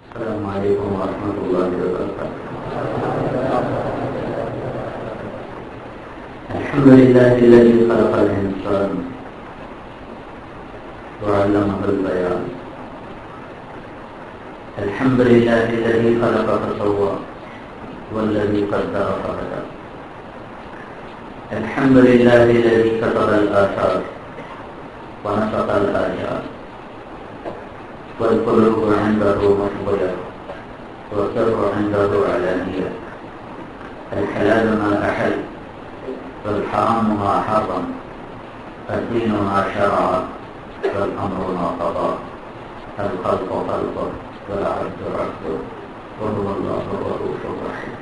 السلام علیکم ورحمۃ اللہ وبرکاتہ. الحمد لله الذي خلق الإنسان وعلمه البيان. الحمد لله الذي خلق فسوى والذي قدر فهدى. الحمد لله الذي كتب الآثار ونسق الآيات والقلوب عنده مشغولة والسر عنده علانية. الحلال ما أحل والحرام ما حرم، الدين ما شرع والأمر ما قضى، الخلق خلقه والعبد عبده وهو الله الرؤوف الرحيم.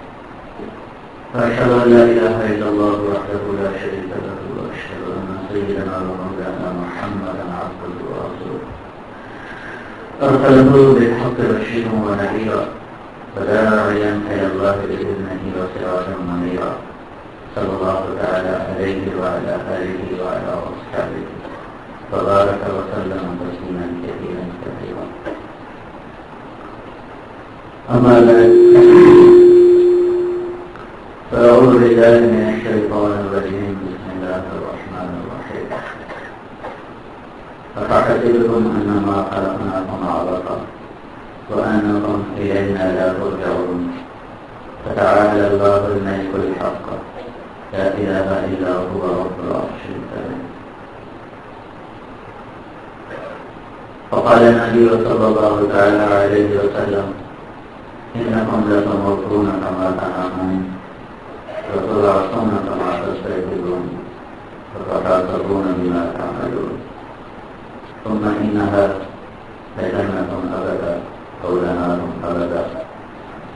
فأشهد أن لا إله إلا الله وحده لا شريك له وأشهد أن سيدنا ومولانا محمدا عبده ورسوله أرسله بالحق بشيرا ونذيرا وداعيا إلى الله بإذنه وسراجا منيرا صلى الله تعالى عليه وعلى آله وعلى أصحابه وبارك وسلم تسليما كثيرا كثيرا. أما بعد فأعوذ بالله من الشيطان الرجيم. بسم الله الرحمن الرحيم. أفحسبتم أنما خلقناكم عبثا وأنكم إلينا لا ترجعون. فتعالى الله الملك الحق لا إله إلا هو رب العرش الكريم. فقال النبي صلى الله تعالى عليه وسلم إنكم لتموتون كما تنامون وتبعثون كما تستيقظون وتحاسبون بما تعملون ثم إنها لجنة أبدا أو لنار أبدا.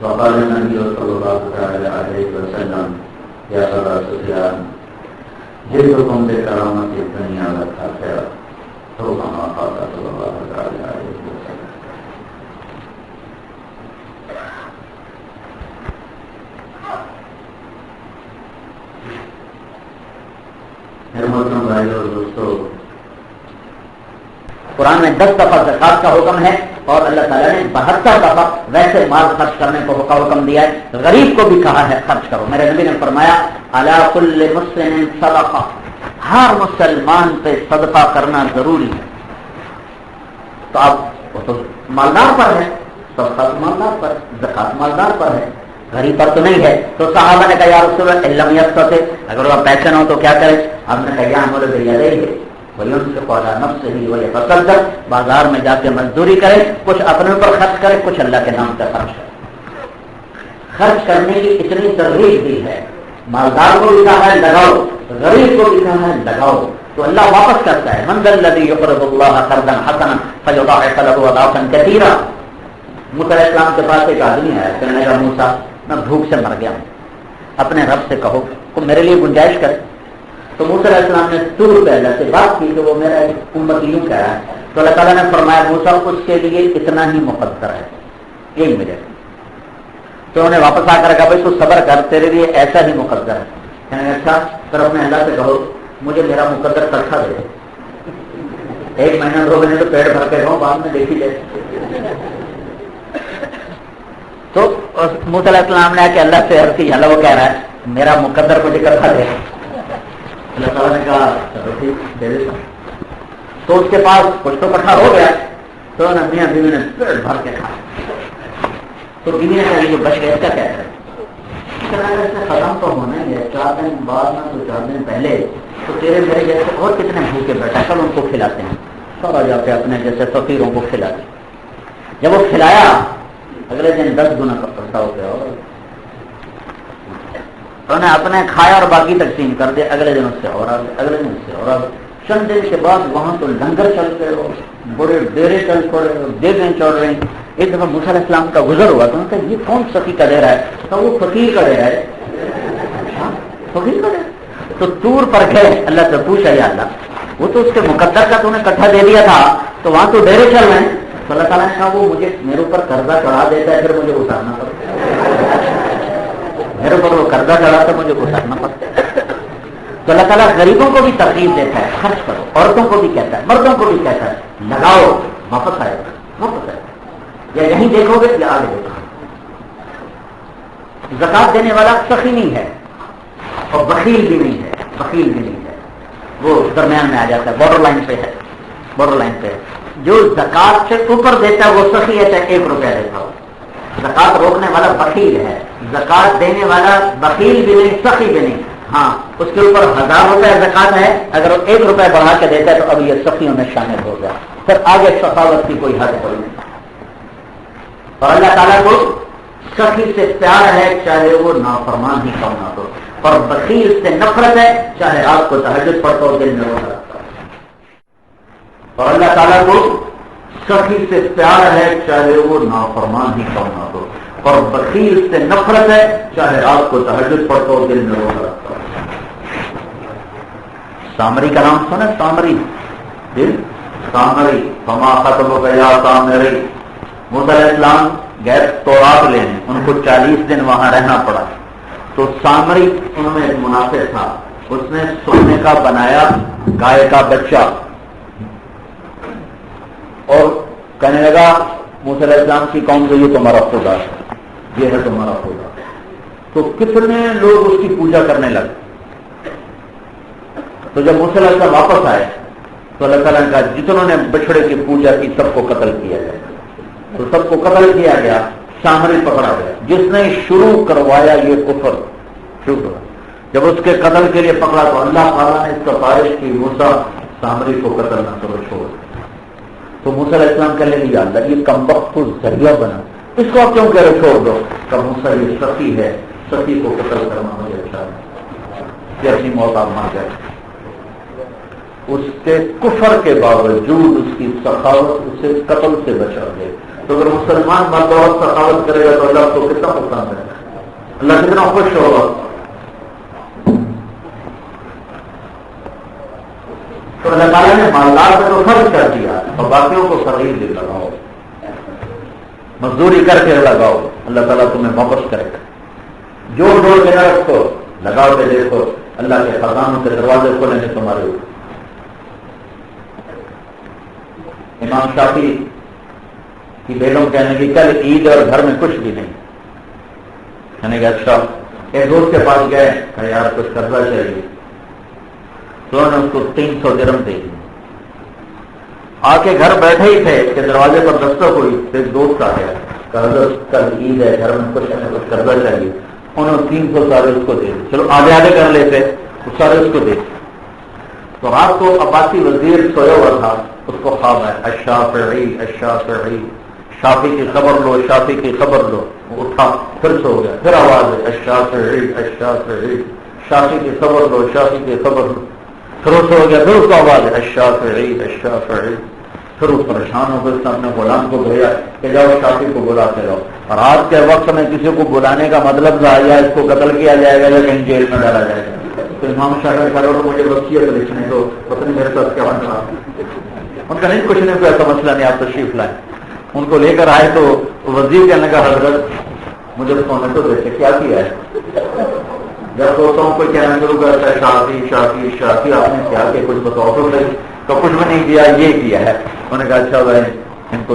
وقال النبي صلى الله تعالى عليه وسلم يا أبا سفيان جئتكم بكرامة الدنيا والآخرة أو كما قال صلى الله تعالى عليه وسلم. میرے محترم بھائیو اور دوستو، قرآن میں 10 دفعہ زکات کا حکم ہے اور اللہ تعالیٰ نے 72 دفعہ ویسے مال خرچ کرنے کو حکم دیا ہے. غریب کو بھی کہا ہے خرچ کرو. میرے نبی نے فرمایا علی کل مسلم صدقہ، ہر مسلمان پہ صدقہ کرنا ضروری ہے. تو اب وہ تو مالدار پر ہے، صدقہ مالدار پر، زکات مالدار پر ہے، غریب پر تو نہیں ہے. تو صحابہ نے کہا یا رسول اللہ علم یستطع، اگر وہ پیسے نہ ہو تو کیا کرے؟ ہم نے کہا یعمل بیدیہ وَيُنْفِقُ عَلَى نَفْسِهِ وَيَتَصَدَّقُ، بازار میں جا کے مزدوری کرے، کچھ اپنے اوپر خرچ کرے، کچھ اللہ کے نام پہ خرچ کرے. خرچ کرنے کی اتنی ترغیب دی ہے. مالدار کو بھی کہا ہے لگاؤ، غریب کو بھی کہا ہے لگاؤ. تو اللہ واپس کرتا ہے من ذا الذی یقرض اللہ قرضا حسنا فیضاعف له اضعافا کثیرا. موسیٰ علیہ السلام کے پاس ایک آدمی ہے، کہنے لگا موسیٰ میں بھوک سے مر گیا ہوں، اپنے رب سے کہو کہ میرے لیے گنجائش کرے. تو موسیٰ علیہ السلام نے طور پہ اللہ سے بات کی کہ وہ میرا امت یوں کہہ رہا ہے. تو اللہ تعالیٰ نے فرمایا موسیٰ اس کے لیے اتنا ہی مقدر ہے، یہی ملے. تو انہوں نے واپس آ کر کہا بھائی تو صبر کر، تیرے لیے ایسا ہی مقدر ہے. کہنے لگا اچھا پھر اپنے اللہ سے کہو مجھے میرا مقدر ترکھا دے، 1 مہینہ 2 مہینے تو پیٹ بھر کے رہو، بعد میں دیکھی جائے. تو موسیٰ علیہ السلام نے کہ اللہ سے عرض کی، اللہ وہ کہہ رہا ہے میرا مقدر مجھے ترکھا دے. اللہ تعالیٰ نے کہا چلو ٹھیک دے دیتا. تو اس کے پاس کچھ تو اکٹھا ہو گیا. تو میاں بیوی نے پیٹ بھر کے کھایا. تو بیوی نے کہا جو بچ گیا اس کا کیا ہے؟ ختم تو ہونا ہی ہے، 4 دن بعد میں تو 4 دن پہلے تو تیرے میرے جیسے اور کتنے بھوکے بیٹھا کر ان کو کھلاتے ہیں، سب آ جاتے ہیں اپنے جیسے فقیروں کو کھلاتے. جب وہ کھلایا اگلے دن 10 گنا اکٹھا ہو گیا اور انہیں اپنے کھایا اور باقی تقسیم کر دیا. اگلے دن اس سے اور آگے، اگلے دن اس سے اور آگے. چند دن کے بعد وہاں تو لنگر چل گئے اور بڑے ڈیرے چل پڑے اور دیگیں چڑھ رہی. ایک دفعہ موسیٰ علیہ السلام کا گزر ہوا تو انہوں نے کہا یہ کون سخی کا ڈیرا ہے؟ تو وہ فقیر کا ڈیرا ہے. فقیر کا ڈیرا. تو طور پر گئے، اللہ سے پوچھا یا اللہ وہ تو اس کے مقدر کا تو نے اکٹھا دے دیا تھا، تو وہاں تو ڈیرے چل رہے ہیں. تو اللہ تعالیٰ نے کہا وہ مجھے میرے اوپر قرضہ چڑھا دیتا ہے، پھر مجھے اتارنا پڑتا ہے. میرے اوپر وہ قرضہ چڑھا تو مجھے اتارنا پڑتا ہے. تو اللہ تعالیٰ غریبوں کو بھی ترغیب دیتا ہے خرچ کرو، عورتوں کو بھی کہتا ہے، مردوں کو بھی کہتا ہے لگاؤ، واپس آئے گا، واپس آئے گا. یا یہیں دیکھو گے یا آگے دیکھو گے. زکات دینے والا سخی نہیں ہے اور بخیل بھی نہیں ہے، بخیل بھی نہیں ہے، وہ درمیان میں آ جاتا ہے، بارڈر لائن پہ ہے، بارڈر لائن پہ ہے. جو زکات سے اوپر دیتا ہے وہ سخی ہے، چاہے 1 روپیہ دیتا ہو. زکات روکنے والا بخیل ہے، زکات دینے والا بخیل بھی نہیں، سخی بھی نہیں. ہاں اس کے اوپر 1000 روپے زکات ہے، اگر وہ 1 روپے بڑھا کے دیتا ہے تو اب یہ سخیوں میں شامل ہو گیا. پھر آگے سخاوت کی کوئی حد کوئی نہیں. اور اللہ تعالیٰ کو سخی سے پیار ہے چاہے وہ نافرمان ہی کیوں نہ ہو، اور بخیل سے نفرت ہے چاہے آپ کو تہجد پڑھتا ہو، دل میں روزہ رکھتا ہو. اور اللہ تعالیٰ کو سخی سے پیار ہے چاہے وہ نافرمان ہی کیوں نہ ہو، اور بخیل سے نفرت ہے چاہے آپ کو تہجد پڑھتا ہو، دل میں روزہ رکھتا ہو. سامری کا نام سنا؟ سامری دل سامری فما ختم ہو گیا سامری. موسیٰ علیہ السلام گئے تورات لینے، ان کو 40 دن وہاں رہنا پڑا. تو سامری ان میں ایک منافع تھا، اس نے سونے کا بنایا گائے کا بچہ اور کہنے لگا موسیٰ علیہ السلام کی قوم کو یہ تمہارا خدا ہے، یہ ہے تمہارا خدا. تو کتنے لوگ اس کی پوجا کرنے لگے. تو جب موسیٰ علیہ السلام واپس آئے تو اللہ تعالیٰ نے کہا جتنوں نے بچڑے کی پوجا کی سب کو قتل کیا جائے. تو سب کو قتل کیا گیا، سامری پکڑا گیا جس نے شروع کروایا یہ کفر. شروع جب اس کے قتل کے لیے پکڑا تو اللہ تعالیٰ نے اس کا بارش کی، موسیٰ سامری کو قتل نہ کرو، چھوڑ. تو موسیٰ علیہ السلام کہنے لگے یا اللہ یہ کمبخت کو ذریعہ بنا، اس کو آپ کیوں کہہ رہے چھوڑ دو. کہ موسیٰ یہ سخی ہے، سخی کو قتل کرنا مجھے اچھا ہے کہ اپنی موت آپ مار جائے. اس کے کفر کے باوجود اس کی سخاوت اسے قتل سے بچا گئے. تو اگر مسلمان مرد اور سخاوت کرے گا تو اللہ کو کتنا پسند ہے، اللہ کتنا خوش ہوگا. تو اللہ تعالیٰ نے مالدار پہ تو فرض کر دیا اور باقیوں کو صغیر دل لگاؤ، مزدوری کر کے لگاؤ، اللہ تعالیٰ تمہیں واپس کرے گا. جوڑ جوڑ کے نہ رکھو، لگاؤ کے دیکھو اللہ کے خزانوں کے دروازے کھولیں گے تمہارے اوپر. امام شافعی کی بیگم کہنے کی کل عید اور گھر میں کچھ بھی نہیں. کہنے کہ اچھا. ایک دوست کے پاس گئے کہ یار کچھ قرضہ چاہیے، تو انہوں نے اس کو 300 درہم دے دی. آ کے گھر بیٹھے ہی تھے کہ دروازے پر دستک ہوئی، ایک دوست آ گیا کہ حضرت کل عید ہے، گھر میں کچھ قرضہ چاہیے. انہوں نے 300 سارے اس کو دے دی. چلو آدھے آدھے کر لیتے، وہ سارے اس کو دے. تو رات کو عباسی وزیر سویا ہوا تھا، اس کو خواب ہے الشافعی الشافعی، شافی کی خبر لو، شافی کی خبر لو. وہ اٹھا پھر سو گیا، پھر آواز ہے الشافعی الشافعی، شافی کی خبر لو، شافی کی خبر لو. پھر وہ سو گیا، پھر اس کو آواز ہے الشافعی الشافعی. پھر وہ پریشان ہو کر اپنے غلام کو بھیجا کہ جاؤ شافی کو بلاتے رہو. اور رات کے وقت میں کسی کو بلانے کا مطلب تھا یا اس کو قتل کیا جائے گا یا کہیں جیل میں ڈالا جائے گا. تو امام شافعی کہا مجھے وصیت لکھنے دو، پتہ نہیں میرے ساتھ کیا بن رہا. ان کا نہیں کچھ نہیں، کوئی ایسا مسئلہ نہیں، آپ تشریف لائیں. ان کو لے کر آئے تو وزیر کہنے کا حضرت مجھے سونے تو دیکھے کیا کیا ہے. جب دوستوں کوئی کہنا شروع کرتا ہے شافی شافی شافی، آپ نے کیا کہ کچھ بتاؤ تو صحیح. تو کچھ بھی نہیں کیا، یہ کیا ہے. انہوں نے کہا اچھا بھائی ان کو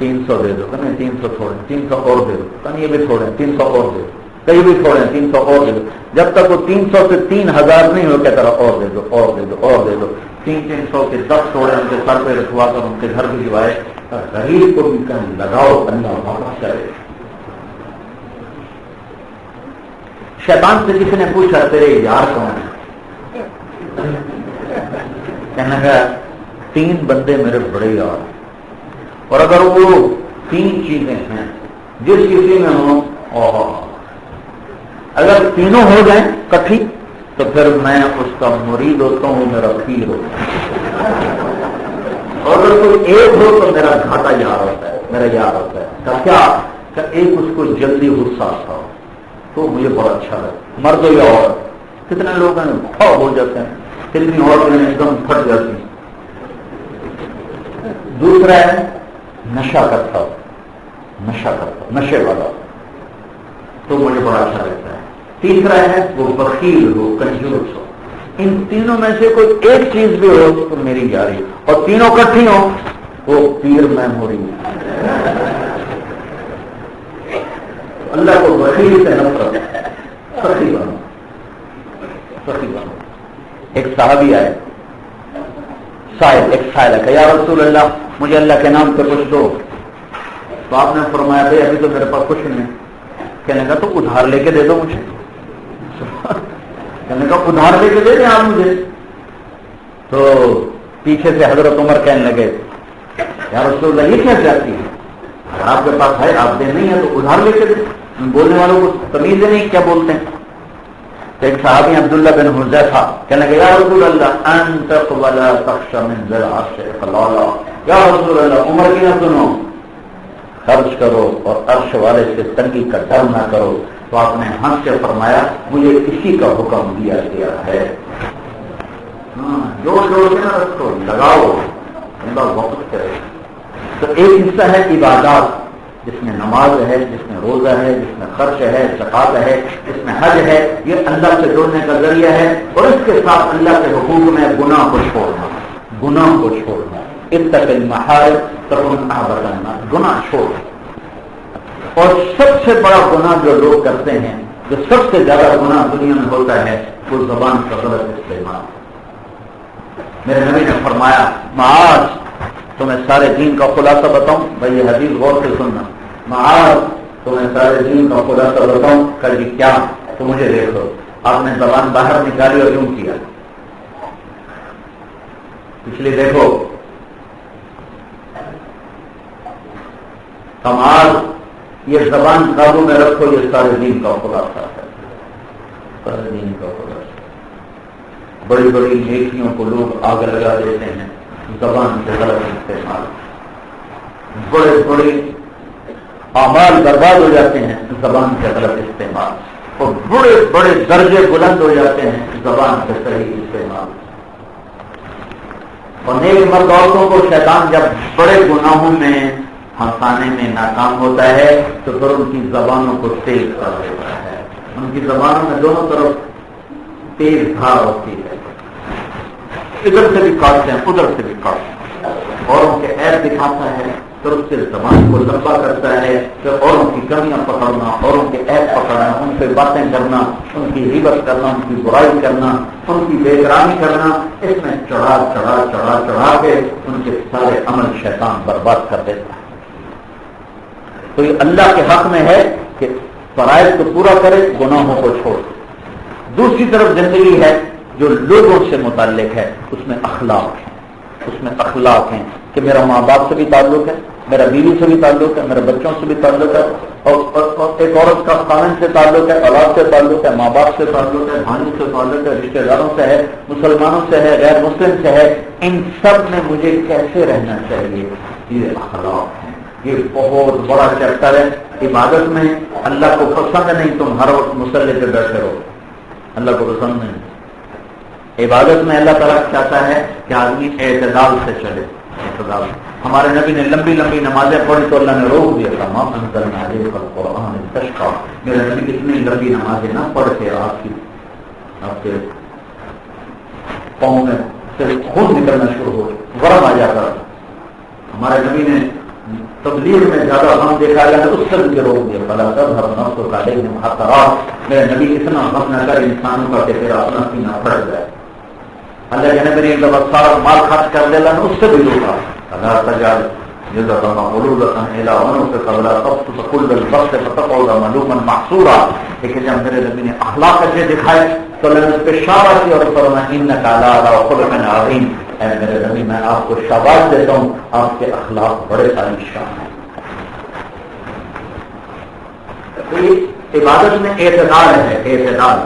300 دے دو. کہ 300 چھوڑیں، 300 اور دے دو. کہ یہ بھی چھوڑیں، 300 اور دے دو. کہیں بھی چھوڑیں، 300 اور دے دو. جب تک وہ 300 سے 3000 نہیں ہو کہتا رہا اور دے دو اور دے دو اور دے دو. 300 کے 10 چھوڑے، ان کے سر پہ رکھوا کر ان کے گھر بھی جوائے. غریب کو بھی کہیں لگاؤ، اللہ واپس کرے. شیطان سے کسی نے پوچھا تیرے یار کون ہے؟ کہنے لگا 3 بندے میرے بڑے یار، اور اگر وہ 3 چیزیں ہیں جس کسی میں ہوں، اگر تینوں ہو جائیں کٹھی تو پھر میں اس کا مرید ہوتا ہوں، میرا پیر ہوتا ہے. اور اگر کوئی ایک ہو تو میرا گھاٹا یار ہوتا ہے، میرا یار ہوتا ہے. کہ کیا کہ ایک اس کو جلدی غصہ آتا ہو تو مجھے بہت اچھا لگتا. مرد ہو یا عورت، کتنے لوگ ہیں کھا ہو جاتے ہیں، کتنی عورتیں ایک دم پھٹ جاتی ہیں. دوسرا ہے نشہ کرتا ہو، نشہ کرتا ہو، نشے والا تو مجھے بڑا اچھا لگتا ہے. تیسرا ہے وہ بخیل ہو، کنجوس ہو. ان تینوں میں سے کوئی ایک چیز بھی ہو تو میری یاری، اور تینوں کٹھی ہو وہ پیر میں ہو رہی ہے. اللہ کو بخیل سے نفرت ہے، سخی بنو، سخی بنو۔ ایک صحابی آئے، ایک سائل ہے کہ یا رسول اللہ مجھے اللہ کے نام پہ کچھ دو، تو آپ نے فرمایا بھائی ابھی تو میرے پاس کچھ نہیں۔ کہنے کا تو ادھار لے کے دے دو مجھے، کہنے کا ادھار لے کے دے دیں آپ مجھے۔ تو پیچھے سے حضرت عمر کہنے لگے یا رسول اللہ یہ کیا چاہتی ہے، اگر آپ کے پاس ہے آپ دے نہیں ہے تو ادھار لے کے دیں، بولنے والوں کو تمیز نہیں کیا بولتے ہیں۔ تو ایک صحابی عبداللہ بن حذیفہ کہنے لگے یا رسول اللہ انفق ولا تخش من ذی العرش اقلالا، یا رسول اللہ عمر کی نہ سنو، خرچ کرو اور عرش والے سے تنگی کا ڈر نہ کرو۔ تو آپ نے ہنس کے فرمایا مجھے اسی کا حکم دیا گیا ہے، جوڑ جوڑ کے نہ رکھو، لگاؤ، اللہ وقت کرے۔ تو ایک حصہ ہے عبادات جس میں نماز ہے، جس میں روزہ ہے، جس میں خرچ ہے، زکات ہے، جس میں حج ہے، یہ اللہ سے جڑنے کا ذریعہ ہے۔ اور اس کے ساتھ اللہ کے حقوق میں گناہ کو چھوڑنا، گناہ کو چھوڑنا، اتق المحارم تکن احبط الناس، گناہ چھوڑ۔ اور سب سے بڑا گناہ جو لوگ کرتے ہیں، جو سب سے زیادہ گناہ دنیا میں ہوتا ہے، وہ زبان کا غلط استعمال۔ میرے نبی نے فرمایا معاذ تمہیں سارے دین کا خلاصہ بتاؤں، بھائی یہ حدیث غور سے سننا، معاذ تمہیں سارے دین کا خلاصہ بتاؤں، کل جی کیا، تو مجھے دیکھو، آپ نے زبان باہر نکالی اور یوں کیا، پچھلی دیکھو، معاذ یہ زبان قابو میں رکھو، یہ سارے دین کا خلاصہ ہے، سارے دین کا خلاصہ۔ بڑی بڑی نیکیوں کو لوگ آگ لگا دیتے ہیں زبان سے غلط استعمال، بڑے بڑے اعمال برباد ہو جاتے ہیں زبان سے غلط استعمال، اور بڑے بڑے درجے بلند ہو جاتے ہیں زبان سے صحیح استعمال۔ اور نیک مرد عورتوں کو شیطان جب بڑے گناہوں میں ہنسانے میں ناکام ہوتا ہے تو پھر ان کی زبانوں کو تیز کر دیتا ہے، ان کی زبانوں میں دونوں طرف تیز دھار ہوتی ہے، ادھر سے بھی کاٹتے ہیں ادھر سے بھی کاٹتے ہیں، اوروں کے عیب دکھاتا ہے پھر اس سے زبان کو لمبا کرتا ہے، پھر اوروں کی کمیاں پکڑنا، اوروں کے عیب پکڑنا، ان پہ باتیں کرنا، ان کی غیبت کرنا، ان کی برائی کرنا، ان کی بے احترامی کرنا، اس میں چڑھا چڑھا چڑھا چڑھا کے ان کے سارے عمل شیطان برباد کر دیتا ہے۔ تو یہ اللہ کے حق میں ہے کہ فرائض کو پورا کرے، گناہوں کو چھوڑ۔ دوسری طرف زندگی ہے جو لوگوں سے متعلق ہے، اس میں اخلاق ہے، اس میں اخلاق ہیں کہ میرا ماں باپ سے بھی تعلق ہے، میرا بیوی سے بھی تعلق ہے، میرے بچوں سے بھی تعلق ہے، اور ایک عورت کا خاوند سے تعلق ہے، اولاد سے تعلق ہے، ماں باپ سے تعلق ہے، بھائیوں سے تعلق ہے، رشتہ داروں سے ہے، مسلمانوں سے ہے، غیر مسلم سے ہے، ان سب میں مجھے کیسے رہنا چاہیے، یہ اخلاق ہے۔ یہ بہت بڑا چیپٹر ہے۔ عبادت میں اللہ کو پسند نہیں تم ہر وقت مصلی پہ بیٹھے رہو، اللہ کو پسند نہیں۔ عبادت میں اللہ تعالیٰ چاہتا ہے کہ آدمی اعتدال سے چلے، اعتدال۔ ہمارے نبی نے لمبی لمبی نمازیں پڑھی تو اللہ نے روک دیا تھا، ماں انزلنا علیک القرآن تشقی۔ میرے نبی اتنی لمبی نمازیں نہ پڑھ کے آپ کے پاؤں میں صرف خون نکلنا شروع ہو، ورم آ جاتا۔ ہمارے نبی نے تبلیغ میں زیادہ غم دیکھا گیا تو اس سے بھی روک دیا، بلا تب ہر نفس کا علیہم حسرات۔ میرے نبی اتنا غم نہ کر انسانوں کا کہ تیرا اپنا سینہ پھٹ جائے۔ اللہ کے نبی نے ایک دفعہ سارا مال خرچ کر دیا، اللہ نے اس سے بھی روکا، اللہ تجعل يدك مغلولة إلى عنقك ولا تبسط كل البسط فتقعد ملوما محصورا۔ لیکن جب میرے نبی نے اخلاق اچھے دکھائے تو اللہ نے اس پہ شاباش دی اور فرمایا انک علی خلق عظیم۔ اے میرے نبی میں آپ کو شاباش دیتا ہوں، آپ کے اخلاق بڑے عالیشان ہیں۔ تو یہ عبادت میں اعتدال ہے، اعتدال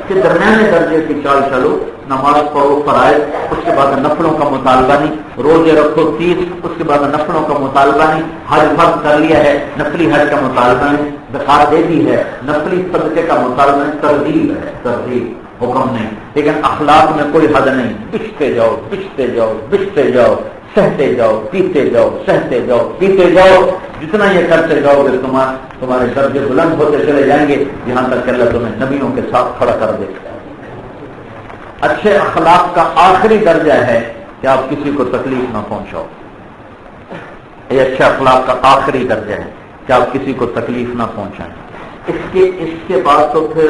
کے درمیانے درجے کی چال چلو، نماز پڑھو فرائض، اس کے بعد نفلوں کا مطالبہ نہیں، روزے رکھو 30، اس کے بعد نفلوں کا مطالبہ نہیں، حج فرض کر لیا ہے نفلی حج کا مطالبہ نہیں، زکات دے دی ہے نفلی صدقے کا مطالبہ نہیں، ترغیب ہے، ترغیب حکم نہیں۔ لیکن اخلاق میں کوئی حد نہیں، بچتے جاؤ بچتے جاؤ بچتے جاؤ، سہتے جاؤ پیتے جاؤ، سہتے جاؤ پیتے جاؤ، جتنا یہ کرتے جاؤ گے تمہارے درجے بلند ہوتے چلے جائیں گے، یہاں تک کہ اللہ تمہیں نبیوں کے ساتھ کھڑا کر دے گا۔ اچھے اخلاق کا آخری درجہ ہے کہ آپ کسی کو تکلیف نہ پہنچاؤ، یہ اچھے اخلاق کا آخری درجہ ہے۔ کہ آپ کسی کو تکلیف نہ پہنچائیں۔ اس کے بعد تو پھر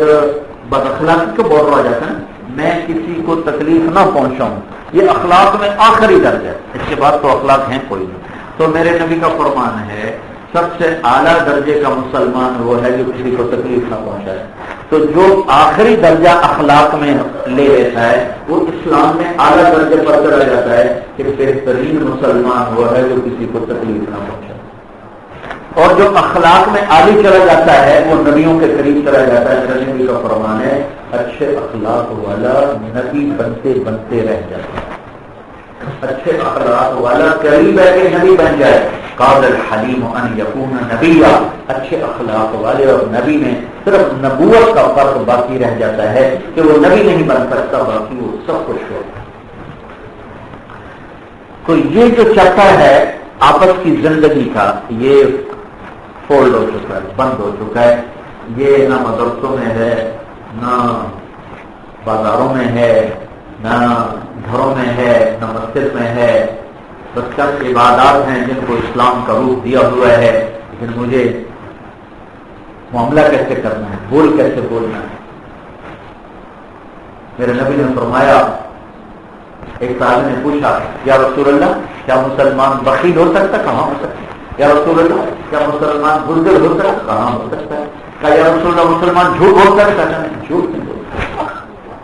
بد اخلاقی کو بول رہا جاتا ہے، میں کسی کو تکلیف نہ پہنچاؤں، یہ اخلاق میں آخری درجہ ہے، اس کے بعد تو اخلاق ہیں کوئی نہیں۔ تو میرے نبی کا فرمان ہے سب سے اعلیٰ درجے کا مسلمان وہ ہے جو کسی کو تکلیف نہ پہنچائے۔ تو جو آخری درجہ اخلاق میں لے لیتا ہے وہ اسلام میں اعلیٰ درجے پر چلا جاتا ہے کہ بہترین مسلمان وہ ہے جو کسی کو تکلیف نہ پہنچائے، اور جو اخلاق میں عالی چلا جاتا ہے وہ نبیوں کے قریب چلا جاتا ہے۔ میرے نبی کا فرمان ہے اچھے اخلاق والا نبی بنتے بنتے رہ جاتا ہے، اچھے اخلاق والا قریب ہے کہ نبی بن جائے۔ قابل الحلیم ان یکون نبیا، اچھے اخلاق والے اور نبی میں صرف نبوت کا فرق باقی رہ جاتا ہے کہ وہ نبی نہیں بن سکتا، باقی وہ سب کچھ ہوتا ہے۔ تو یہ جو چکر ہے آپس کی زندگی کا، یہ فولڈ ہو چکا ہے، بند ہو چکا ہے، یہ نہ مدرسوں میں ہے، نہ بازاروں میں ہے، نہ گھروں میں ہے، نہ مسجد میں ہے، بس چند عبادات ہیں جن کو اسلام کا روپ دیا ہوا ہے، لیکن مجھے معاملہ کیسے کرنا ہے، بول کیسے بولنا ہے۔ میرے نبی نے فرمایا، ایک صحابی نے پوچھا یا رسول اللہ کیا مسلمان بخیل ہو سکتا؟ کہاں ہو سکتا ہے؟ یا رسول اللہ کیا مسلمان بزدل ہو سکتا؟ کہاں ہو سکتا ہے؟ کہا یا رسول اللہ مسلمان جھوٹ بول سکتا ہے؟ جھوٹ نہیں بول سکتا۔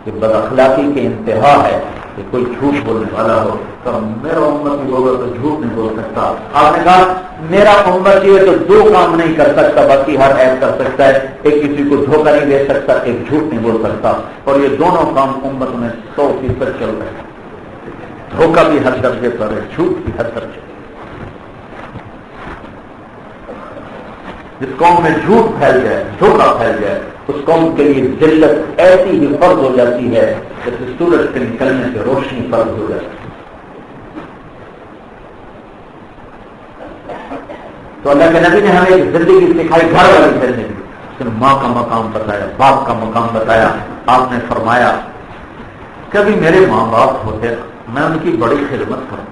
یہ بد اخلاقی کے انتہا ہے کہ کوئی جھوٹ بولنے والا ہو، تو میرا امتی ہوگا تو جھوٹ نہیں بول سکتا۔ آپ نے کہا میرا امتی ہے تو دو کام نہیں کر سکتا، باقی ہر عیب کر سکتا ہے، ایک کسی کو دھوکہ نہیں دے سکتا، ایک جھوٹ نہیں بول سکتا، اور یہ دونوں کام امت میں 100% چل رہے ہیں۔ دھوکہ بھی ہر درجے پر ہے، جھوٹ بھی ہر درجے پر۔ جس قوم میں جھوٹ پھیل جائے، دھوکہ پھیل جائے، اس قوم کے لیے ذلت ایسی ہی فرض ہو جاتی ہے جیسے سورج کے نکلنے سے روشنی فرض ہو جاتی ہے۔ تو اللہ کے نبی نے ہمیں ایک زندگی سکھائی، گھر والی زندگی، اس نے ماں کا مقام بتایا، باپ کا مقام بتایا۔ آپ نے فرمایا کبھی میرے ماں باپ ہوتے میں ان کی بڑی خدمت کروں،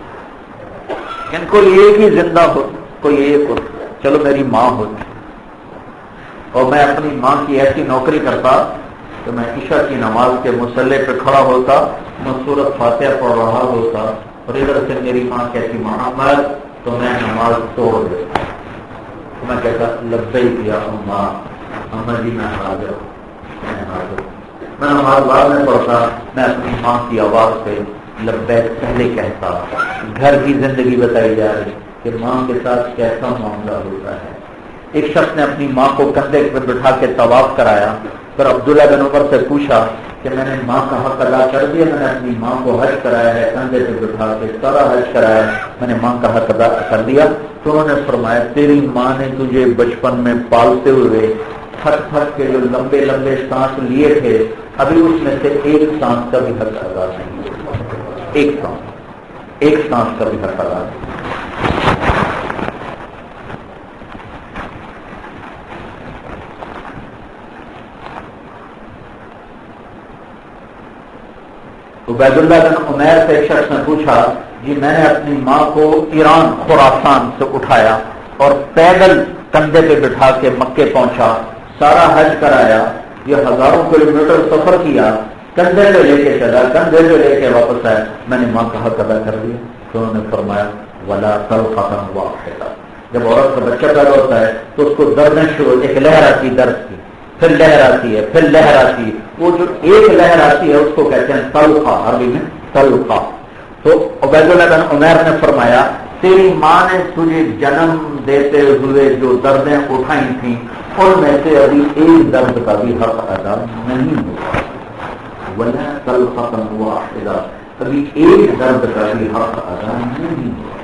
لیکن کوئی ایک ہی زندہ ہو، کوئی ایک ہو، چلو میری ماں ہوتی، اور میں اپنی ماں کی ایسی نوکری کرتا کہ میں عشاء کی نماز کے مصلی پہ کھڑا ہوتا، میں سورۃ فاتحہ پڑھ رہا ہوتا، اور ادھر سے میری ماں کہتی محمد، تو میں نماز توڑ دیتا، تو میں کہتا لبیک یا اماں، اماں جی میں حاضر ہوں، میں حاضر ہوں۔ میں نماز بعد میں پڑھتا، میں اپنی ماں کی آواز سے لبیک پہلے کہتا۔ گھر کی زندگی بتائی جا رہی کہ ماں کے ساتھ کیسا معاملہ ہوتا ہے۔ ایک شخص نے اپنی ماں کو کندھے پر بٹھا کے طواف کرایا، پھر عبداللہ بن عمر سے پوچھا کہ میں نے ماں کا حق ادا کر دیا، میں نے اپنی ماں کو حج کرایا ہے، کندھے پہ بٹھا کے سارا حج کرایا ہے، میں نے ماں کا حق ادا کر دیا۔ تو انہوں نے فرمایا تیری ماں نے تجھے بچپن میں پالتے ہوئے تھک تھک کے جو لمبے لمبے سانس لیے تھے، ابھی اس میں سے ایک سانس کا بھی حق ادا نہیں ہوا، ایک سانس کا بھی حق ادا نہیں۔ عبید اللہ بن عمیر سے ایک شخص نے پوچھا جی میں نے اپنی ماں کو ایران خراسان سے اٹھایا اور پیدل کندھے پہ بٹھا کے مکے پہنچا، سارا حج کرایا، یہ ہزاروں کلومیٹر سفر کیا، کندھے پہ لے کے چلا، کندھے پہ لے کے واپس آیا، میں نے ماں کا حق ادا کر دیا۔ تو انہوں نے فرمایا ولا طلقۃ واحدۃ، جب عورت کا بچہ پیدا ہوتا ہے تو اس کو دردیں شروع، ایک لہر آتی درد کی، پھر لہر آتی ہے، پھر لہر آتی ہے، وہ جو ایک لہر آتی ہے اس کو کہتے ہیں طلقہ، عربی میں طلقہ۔ تو عبید اللہ بن عمیر نے فرمایا تیری ماں نے تجھے جنم دیتے ہوئے جو دردیں اٹھائی تھیں ان میں سے ابھی ایک درد کا بھی حق ادا نہیں ہوا، ولا طلقۃ واحدۃ، ابھی ایک درد کا بھی حق ادا نہیں ہوا۔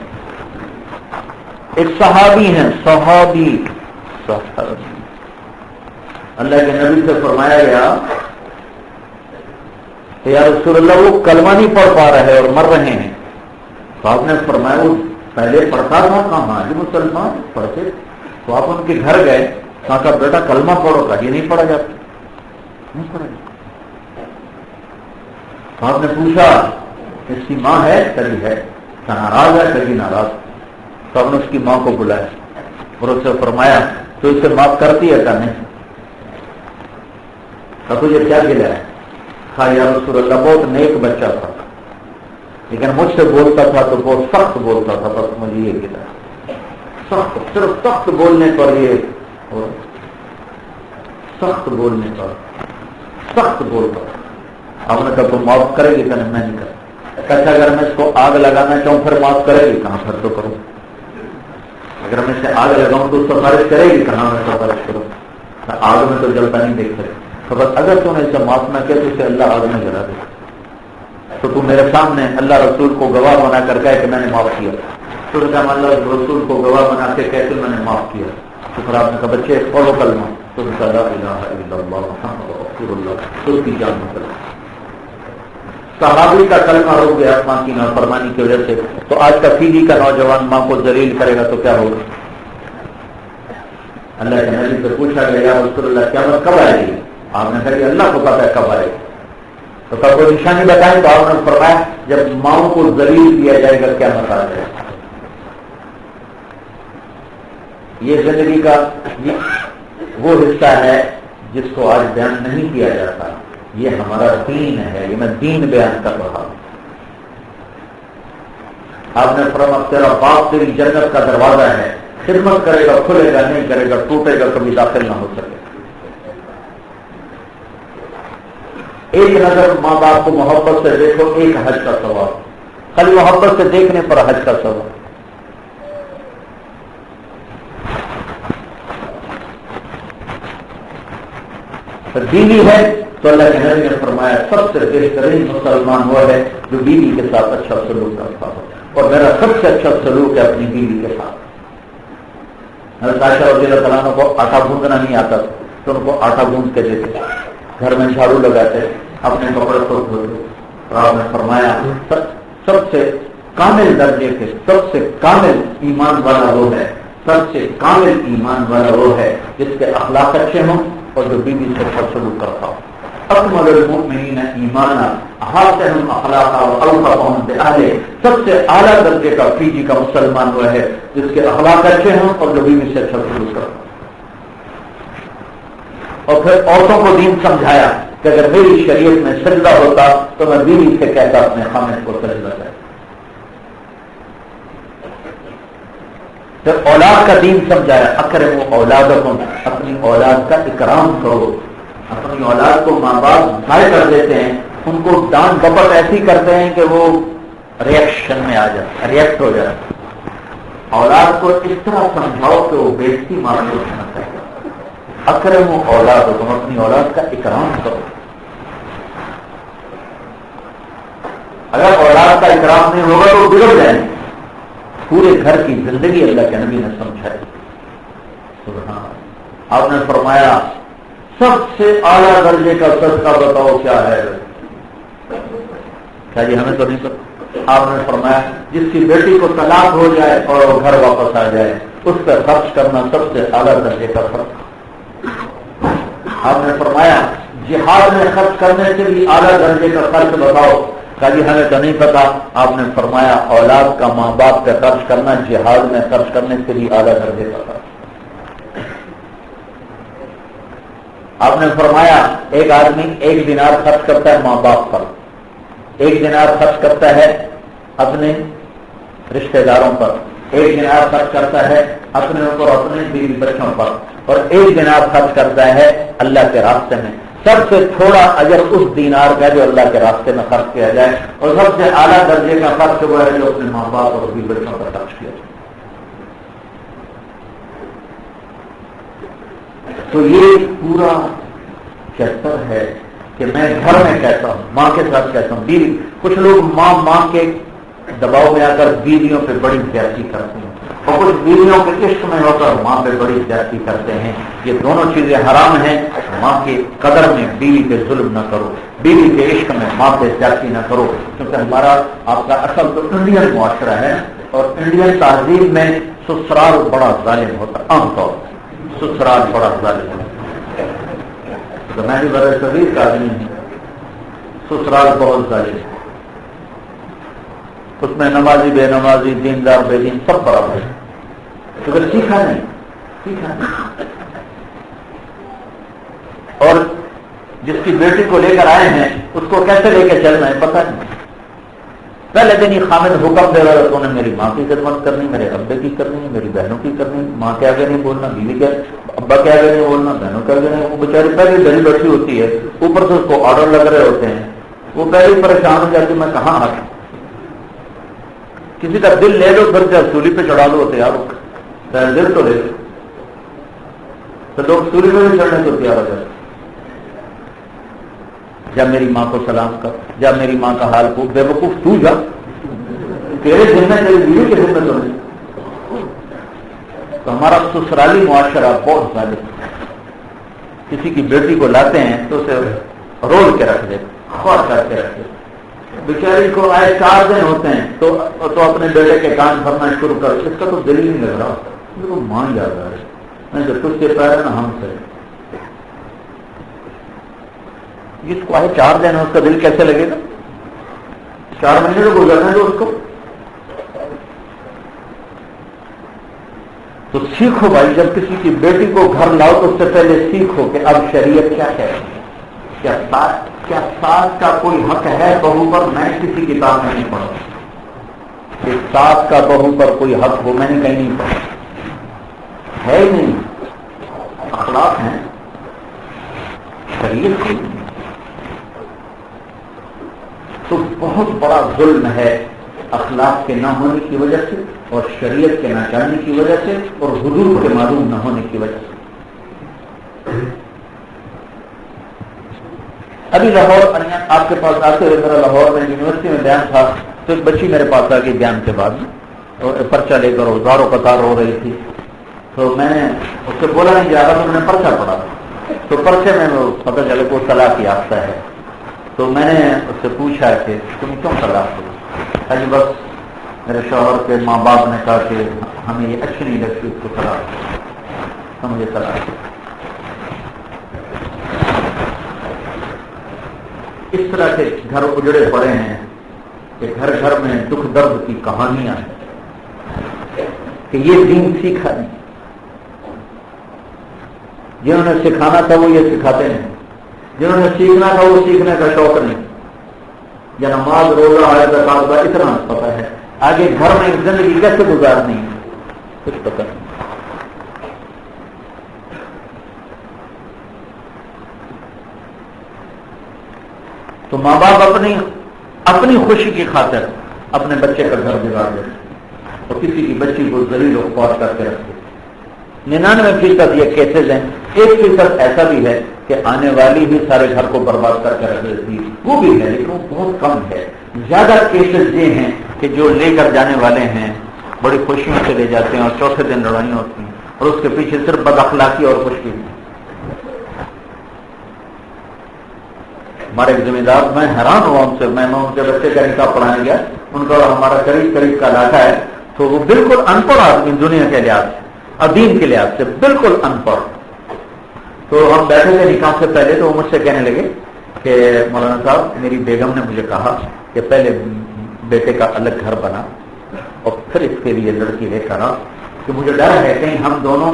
ایک صحابی ہیں، صحابی اللہ کے نبی سے فرمایا گیا کہ یا رسول اللہ وہ کلمہ نہیں پڑھ پا رہے اور مر رہے ہیں، تو آپ نے فرمایا وہ پہلے پڑھتا تھا، کہاں جو مسلمان پڑھتے، تو آپ ان کے گھر گئے، کہا بیٹا کلمہ پڑھو، کا یہ نہیں پڑھا جاتا، نہیں پڑھا جاتا۔ تو آپ نے پوچھا اس کی ماں ہے؟ کبھی ہے، ناراض ہے، کبھی ناراض، تو آپ نے اس کی ماں کو بلایا، اور اس سے فرمایا تو اسے معاف کرتی ہے کہ نہیں؟ تجھے کیا گلا ہے؟ ہاں یا رسول اللہ بہت نیک بچہ تھا لیکن مجھ سے بولتا تھا تو بہت سخت بولتا تھا، بس مجھے یہ گلا سخت، صرف سخت بولنے پر یہ سخت بولنے پر سخت بولتا تھا۔ ہم نے کہا تو معاف کرے گی کہ نہیں؟ میں نہیں کرتا۔ کہتا اگر میں اس کو آگ لگانا چاہوں پھر معاف کرے گی کہاں؟ پھر تو کروں۔ اگر میں اسے آگ لگاؤں تو سفارش کرے گی کہاں؟ میں سفارش کروں؟ آگ میں تو جلتا نہیں دیکھ سکتے۔ تو بس اگر تو نے اسے معاف نہ کیا تو اسے اللہ آگ میں جلا دے، تو تم میرے سامنے اللہ رسول کو گواہ بنا کر کہے کہ میں نے معاف کیا۔ تو نے کہا اللہ رسول کو گواہ بنا کے کہتے میں نے معاف کیا۔ تو پھر آپ نے کہا بچے پڑھو کلمہ، تو نے کہا لا الہ الا اللہ محمد رسول اللہ، تو اس کی جان نکل۔ صحابی کا کلمہ ہو گیا ماں کی نافرمانی کی وجہ سے، تو آج کا فیدی کا نوجوان ماں کو ذلیل کرے گا تو کیا ہوگا؟ اللہ کے نبی سے پوچھا گیا یا رسول اللہ قیامت کب آئے گی؟ آپ نے کہا کہ اللہ کو پتہ ہے کب آئے گی۔ تو کب کوئی نشانی بتائیں تو آپ نے فرمایا جب ماؤں کو ذلیل کیا جائے گا قیامت آ جائے گا۔ یہ زندگی کا وہ حصہ ہے جس کو آج بیان نہیں کیا جاتا، یہ ہمارا دین ہے، یہ میں دین بیان کر رہا ہوں۔ آپ نے فرمایا تیرا باپ تیری جنت کا دروازہ ہے، خدمت کرے گا کھلے گا، نہیں کرے گا ٹوٹے گا، کبھی داخل نہ ہو سکے۔ ایک نظر ماں باپ کو محبت سے دیکھو، ایک حج کا ثواب، خالی محبت سے دیکھنے پر حج کا ثواب۔ بیوی ہے تو اللہ کے نبی نے فرمایا سب سے بہترین مسلمان وہ ہے جو بیوی کے ساتھ اچھا سلوک کرتا ہو، اور میرا سب سے اچھا سلوک ہے اپنی بیوی کے ساتھ۔ حضرت عائشہ رضی اللہ تعالیٰ عنہ کو آٹا گوندنا نہیں آتا تو ان کو آٹا گوند کے دیتے، گھر میں جھاڑو لگاتے، اپنے کپڑے کو دھوتے، اور آپ نے فرمایا سب سے کامل درجے کے، سب سے کامل ایمان والا وہ ہے، سب سے کامل ایمان والا وہ ہے جس کے اخلاق اچھے ہوں اور جو بیوی سے اچھا سلوک کرتا ہو۔ اکمل المؤمنین ایمانا احسنهم اخلاقا واوفقهم باہلہ، سب سے اعلیٰ درجے کا فیجی کا مسلمان وہ ہے جس کے اخلاق اچھے ہوں اور جو بیوی سے اچھا سلوک کرتا ہو۔ اور پھر عورتوں کو دین سمجھایا کہ اگر میری شریعت میں سجدہ ہوتا تو میں بیوی سے کہتا اپنے خامد کو سجدہ کرے۔ پھر اولاد کا دین سمجھایا، اکرموا اولادکم، اپنی اولاد کا اکرام کرو۔ اپنی اولاد کو ماں باپ ضائع کر دیتے ہیں، ان کو ڈانٹ ڈپٹ ایسی کرتے ہیں کہ وہ ریئیکشن میں آ جاتا، ریئیکٹ ہو جاتا۔ اولاد کو اس طرح سمجھاؤ کہ وہ بےزتی محسوس نہ کرے۔ اکرموا اولادکم، اپنی اولاد کا اکرام کرو۔ اگر اولاد کا اکرام نہیں ہوگا تو بگڑ جائیں گے۔ پورے گھر کی زندگی اللہ کے نبی نے سمجھائی۔ سبحان، آپ نے فرمایا سب سے اعلیٰ درجے کا صدقہ بتاؤ کیا ہے؟ کیا جی ہمیں تو نہیں پتا۔ آپ نے فرمایا جس کی بیٹی کو طلاق ہو جائے اور وہ گھر واپس آ جائے اس پر خرچ کرنا سب سے اعلیٰ درجے کا صدقہ۔ آپ نے فرمایا جہاد میں خرچ کرنے سے بھی اعلیٰ درجے کا خرچ بتاؤ۔ کہا جی ہمیں تو نہیں پتا۔ آپ نے فرمایا اولاد کا ماں باپ پہ خرچ کرنا جہاد میں خرچ کرنے سے بھی اعلیٰ درجے کا خرچ۔ آپ نے فرمایا ایک آدمی 1 دینار خرچ کرتا ہے ماں باپ پر، 1 دینار خرچ کرتا ہے اپنے رشتہ داروں پر، 1 دینار خرچ کرتا ہے اپنے اوپر، اپنے بیوی بچوں پر، اور 1 دینار خرچ کرتا ہے اللہ کے راستے میں۔ سب سے تھوڑا اجر اس دینار کا جو اللہ کے راستے میں خرچ کیا جائے، اور سب سے اعلیٰ درجے کا خرچ وہ ہے جو اپنے ماں باپ اور بیوی بچوں پر خرچ کیا جائے۔ تو یہ پورا چیپٹر ہے کہ میں گھر میں کہتا ہوں، ماں کے ساتھ کہتا ہوں، بیوی، کچھ لوگ ماں کے دباؤ میں آ کر بیویوں پہ بڑی زیادتی کرتے ہیں، اور کچھ بیویوں کے عشق میں ہو کر ماں پہ بڑی زیادتی کرتے ہیں۔ یہ دونوں چیزیں حرام ہیں۔ ماں کی قدر میں بیوی پہ ظلم نہ کرو، بیوی کے عشق میں ماں پہ زیادتی نہ کرو، کیونکہ ہمارا آپ کا اصل تو انڈین معاشرہ ہے، اور انڈین تہذیب میں سسرال بڑا ظالم ہوتا ہے، عام طور پر سسرال بڑا ظالم ہوتا ہے۔ تو میں بھی بڑے صغیر کا آدمی ہوں، سسرال بہت ظالم ہے، اس میں نمازی بے نمازی، دیندار بے دین سب برابر ہے، کیونکہ سیکھا نہیں۔ ٹھیک ہے. اور جس کی بیٹی کو لے کر آئے ہیں اس کو کیسے لے کے چلنا ہے پتہ نہیں. پہلے دن ہی خامد حکم دے رہا تو نے میری ماں کی خدمت کرنی, میرے ابے کی کرنی, میری بہنوں کی کرنی. ماں کے آگے نہیں بولنا, بیوی کے, ابا کے آگے نہیں بولنا, بہنوں کے آگے نہیں. وہ بیچاری پہلے ڈری بیٹھی ہوتی ہے, اوپر سے اس کو آرڈر لگ رہے ہوتے ہیں. وہ پہلے پریشان ہو جاتی, میں کہاں آ رہا. کسی کا دل لے لو پھر جب سولی پہ چڑھا دو تیار ہو, دل تو لے لو. تو لوگ سولی پہ بھی چڑھنے کو تیار ہو جاتے. جب میری ماں کو سلام کر, جب میری ماں کا حال پوچھ, بے وقوف تو جا, تیرے دل میں تیری بیوی کے دل میں تو نہیں. تو ہمارا سسرالی معاشرہ بہت زیادہ, کسی کی بیٹی کو لاتے ہیں تو اسے رول کے رکھ دیتے, خور کر کے رکھ دیتے. بیچاری کو آئے 4 دن ہوتے ہیں تو اپنے بیٹے کے کان بھرنا شروع کر, اس کا تو دل ہی نہیں لگ رہا, اس کو ماں یاد آ رہی, نہیں تو تجھ سے پہلے نا ہم سے. جس کو آئے 4 دن اس کا دل کیسے لگے گا؟ 4 مہینے تو گزرنا ہے اس کو. تو سیکھو بھائی, جب کسی کی بیٹی کو گھر لاؤ تو اس سے پہلے سیکھو کہ اب شریعت کیا ہے. کیا ساس کا کوئی حق ہے بہو پر؟ میں کسی کتاب میں نہیں پڑھا کہ ساس کا بہو پر کوئی حق ہو, میں نے کہیں نہیں پڑھا, ہے ہی نہیں. اخلاق ہیں, شریعت کی. تو بہت بڑا ظلم ہے اخلاق کے نہ ہونے کی وجہ سے, اور شریعت کے نہ جاننے کی وجہ سے, اور حدود کے معلوم نہ ہونے کی وجہ سے. ابھی لاہور آپ کے پاس آتے ہوئے میرا لاہور میں یونیورسٹی میں بیان تھا, تو ایک بچی میرے پاس آ گئی بیان کے بعد, اور پرچہ لے کر ہزاروں قطار ہو رہی تھی. تو میں نے اس سے بولا نہیں جا رہا, تو میں نے پرچہ پڑھا. تو پرچے میں پتہ چلے کو طلاق یافتہ ہے. تو میں نے اس سے پوچھا کہ تم کیوں طلاق دو؟ جی بس میرے شوہر کے ماں باپ نے کہا کہ ہمیں یہ اچھی نہیں لگتی, اس کو طلاق دو, تو مجھے طلاق دو. اس طرح کے گھر اجڑے پڑے ہیں کہ گھر گھر میں دکھ درد کی کہانیاں ہیں کہ یہ دین سیکھا نہیں. جنہوں نے سکھانا تھا وہ یہ سکھاتے نہیں, جنہوں نے سیکھنا تھا وہ سیکھنے کا شوق نہیں. یا نماز روزہ آئے زکات کا اتنا پتہ ہے, آگے گھر میں زندگی کیسے گزارنی ہے کچھ پتہ نہیں. تو ماں باپ اپنی خوشی کی خاطر اپنے بچے کا گھر بگاڑ دیتے, اور کسی کی بچی کو ذلیل و خوار کر کے رکھتے. 99% یہ کیسز ہیں. 1% ایسا بھی ہے کہ آنے والی بھی سارے گھر کو برباد کر کے رکھ دیتی, وہ بھی ہے, لیکن وہ بہت کم ہے. زیادہ کیسز یہ ہیں کہ جو لے کر جانے والے ہیں بڑی خوشیوں سے لے جاتے ہیں, اور چوتھے دن لڑائیاں ہوتی ہیں, اور اس کے پیچھے صرف بد اخلاقی اور خوشی. ہمارے ایک ذمہ دار, میں حیران ہوا ان سے, میں ان کے بچے کا نکاح پڑھانے گیا, ان کا ہمارا قریب کا علاقہ ہے, تو وہ بالکل ان پڑھ آدمی دنیا کے لحاظ سے اور دین کے لحاظ سے بالکل ان پڑھ. تو ہم بیٹھے تھے نکاح سے پہلے, تو وہ مجھ سے کہنے لگے کہ مولانا صاحب میری بیگم نے مجھے کہا کہ پہلے بیٹے کا الگ گھر بنا اور پھر اس کے لیے لڑکی لے کر آ, کہ مجھے ڈر ہے کہیں ہم دونوں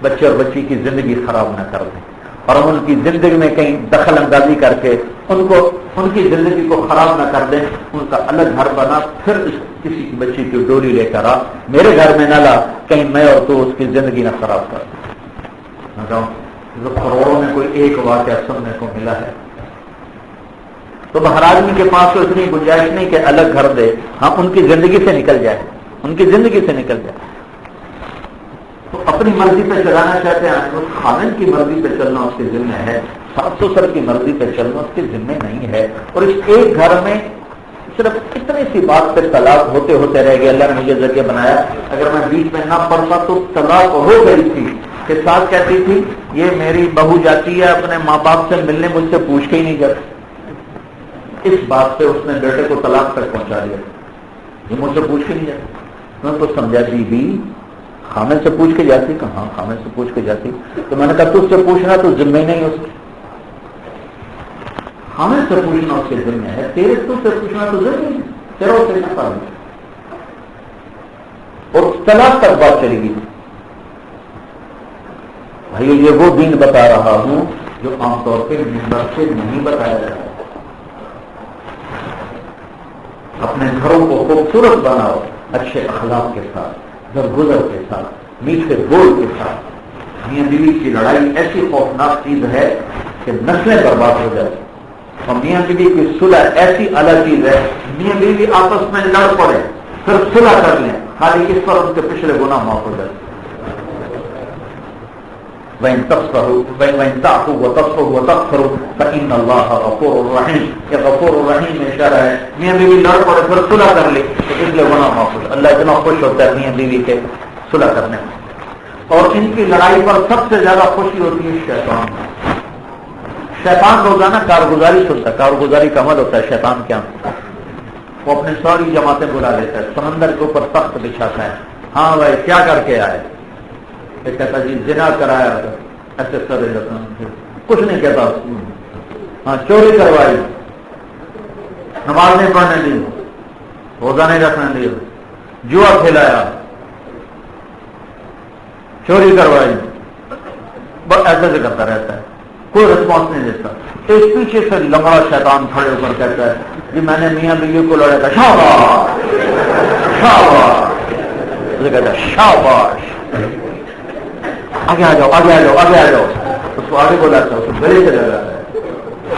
بچے اور بچی کی زندگی خراب نہ کر دیں, اور ہم ان کی زندگی میں کہیں دخل اندازی کر کے ان کی زندگی کو خراب نہ کر دیں. ان کا الگ گھر بنا, پھر کسی کی بچی کی ڈولی لے کر آ, میرے گھر میں نہ لا, کہیں میں اور تو اس کی زندگی نہ خراب کر دیں. کروڑوں میں کوئی ایک واقعہ سننے کو ملا ہے. تو ہر آدمی کے پاس تو اتنی گنجائش نہیں کہ الگ گھر دے, ہاں ان کی زندگی سے نکل جائے, ان کی زندگی سے نکل جائے. تو اپنی مرضی پہ چلانا چاہتے ہیں, تو خاوند کی مرضی پہ چلنا اس کے ذمہ ہے, ساس سسر کی مرضی پہ چلنا اس کے ذمہ نہیں ہے. اور اس ایک گھر میں صرف اتنی سی بات پہ طلاق ہوتے ہوتے رہ گئے. اللہ نے مجھے ذریعہ بنایا, اگر میں بیچ میں نہ پڑتا تو طلاق ہو گئی تھی. کہ ساس کہتی تھی یہ میری بہو جاتی ہے اپنے ماں باپ سے ملنے, مجھ سے پوچھ کے ہی نہیں جاتی. اس بات پہ اس نے بیٹے کو طلاق تک پہنچا دیا, یہ مجھ سے پوچھ کے نہیں جاتی. میں تو سمجھا بی خامد سے پوچھ کے جاتی, کہاں خامد سے پوچھ کے جاتی. تو میں نے کہا تجھ سے پوچھنا تو ذمہ نہیں اس کی, خامد سے پوچھنا اس کے ذمہ ہے, تیرے تو سے پوچھنا تو ذمہ نہیں, تیرا اسے نہ پا. اور طلاق تک بات چلی گئی. بھائی یہ وہ دین بتا رہا ہوں جو عام طور پہ منبر سے نہیں بتایا جاتا. اپنے گھروں کو خوبصورت بناؤ اچھے اخلاق کے ساتھ، درگزر کے ساتھ، میٹھے بول کے ساتھ. میاں بیوی کی لڑائی ایسی خوفناک چیز ہے کہ نسلیں برباد ہو جاتی. اور میاں بیوی کی صلح ایسی الگ چیز ہے، میاں بیوی آپس میں لڑ پڑے پھر صلح کر لیں، خالی اس پر ان کے پچھلے گناہ معاف ہو جاتے. وَإِن تَعْفُوا وَتَصْفَحُوا وَتَغْفِرُوا فَإِنَّ اللَّهَ غَفُورٌ رَحِيمٌ. یہ غفور الرحیم میں اشارہ ہے. میاں بیوی لڑ پڑے پھر صلح کر لے تو پچھلے گناہ معاف ہو جاتے. اللہ اتنا خوش ہوتا ہے میاں بیوی کے صلح کرنے میں. اور ان کی لڑائی پر سب سے زیادہ خوشی ہوتی ہے شیطان. شیطان روزانہ کارگزاری سنتا ہے. کارگزاری کا عمل ہوتا ہے شیطان کیا، وہ اپنی ساری جماعتیں بلا لیتا ہے، سمندر کے اوپر تخت بچھاتا ہے. ہاں بھائی کیا کر کے آئے؟ ایک کہتا جی زنا کرایا، ایسے سرے کچھ نہیں کہتا. ہاں چوری کروائی، نماز نہیں پڑھنے دی، روزہ نہیں رکھنے دی، جوا کھلایا، چوری کروائی، بس ایسے سے کرتا رہتا ہے، کوئی رسپانس نہیں دیتا. ایک پیچھے سے لمڑا شیطان کھڑے ہو کر کہتا ہے جی میں نے میاں بیوی کو لڑا تھا، شاباش شاباش. کہتا ہے شاباش، آگے آ جاؤ آگے آ جاؤ آگے آ جاؤ. اس کو آگے بلاتا ہے، اس کو گلے سے لگاتا ہے،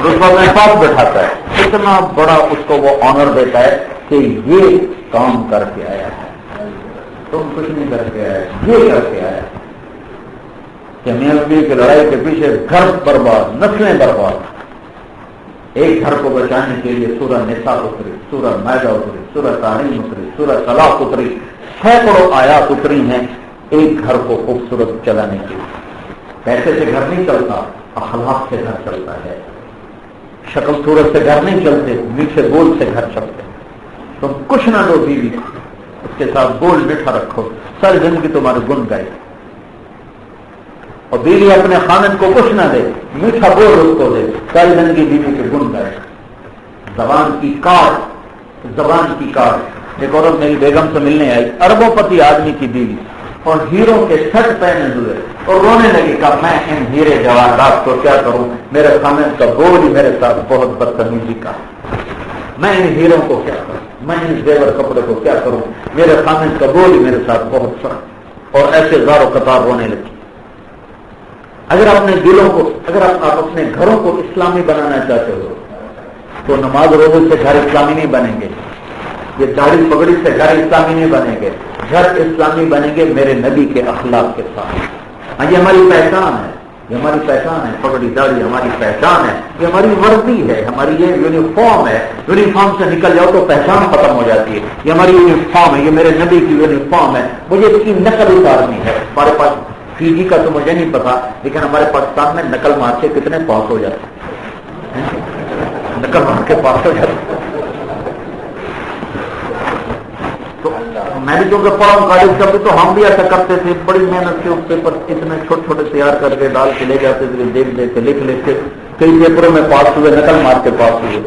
اس کو اپنے پاس بٹھاتا ہے. اتنا بڑا اس کو وہ آنر دیتا ہے کہ یہ کام کر کے آیا ہے، تم کچھ نہیں کر کے آئے، یہ کر کے آیا. کہ میاں بیوی کی لڑائی کے پیچھے گھر برباد، نسلیں برباد. ایک گھر کو بچانے کے لیے سورہ نساء اتری، سورہ مائدہ اتری، سورہ تحریم اتری، سورہ طلاق اتری، سینکڑوں آیات اتری ہیں ایک گھر کو خوبصورت چلانے کے لیے. پیسے سے گھر نہیں چلتا، اخلاق سے گھر چلتا ہے. شکل صورت سے گھر نہیں چلتے، میٹھے بول سے گھر چلتے. تم کچھ نہ دو بیوی کو، اس کے ساتھ بول میٹھا رکھو، ساری زندگی تمہارے گن گائے. اور بیوی اپنے خاوند کو کچھ نہ دے، میٹھا بول اس کو دے، ساری زندگی بیوی کے گن گائے. زبان کی کاٹ، زبان کی کاٹ. ایک عورت میری بیگم سے ملنے آئی، اربوں پتی آدمی کی بیوی، اور ہیروں کے سٹ پہنے ہوئے، اور رونے لگی. کہا میں ان ہیرے جواہرات کو کیا کروں، میرے خاوند کا بول ہی میرے ساتھ بہت بدتمیزی کا، میں ان ہیروں کو کیا کروں، میں ان زیور کپڑے کو کیا کروں، میرے خاوند کا بول ہی میرے ساتھ بہت سخت. اور ایسے زاروں قطار رونے لگی. اگر اپنے دلوں کو، اگر آپ اپنے گھروں کو اسلامی بنانا چاہتے ہو تو نماز روزے سے گھر اسلامی نہیں بنیں گے، یہ داڑھی پگڑی سے گھر اسلامی نہیں بنیں گے. گھر اسلامی بنیں گے میرے نبی کے اخلاق کے ساتھ. ہاں یہ ہماری پہچان ہے، یہ ہماری پہچان ہے. پگڑی داڑھی ہماری پہچان ہے، یہ ہماری وردی ہے، ہماری یہ یونیفارم ہے. یونیفارم سے نکل جاؤ تو پہچان ختم ہو جاتی ہے. یہ ہماری یونیفارم ہے، یہ میرے نبی کی یونیفارم ہے. مجھے اس کی نقل اتارنی ہے. ہمارے پاس فیجی کا تو مجھے نہیں پتا، لیکن ہمارے پاکستان میں نقل مار کے کتنے پاس ہو جاتے ہیں، نقل مار کے پاس ہو جاتے ہیں. تو میں بھی کیونکہ پڑھا ہوں کالج کا بھی، تو ہم بھی ایسا کرتے تھے. بڑی محنت سے پیپر اتنے چھوٹے چھوٹے تیار کر کے ڈال کے لے جاتے تھے، دیکھ دیکھ لکھ لکھ. کئی پیپروں میں پاس ہوئے، نقل مار کے پاس ہوئے.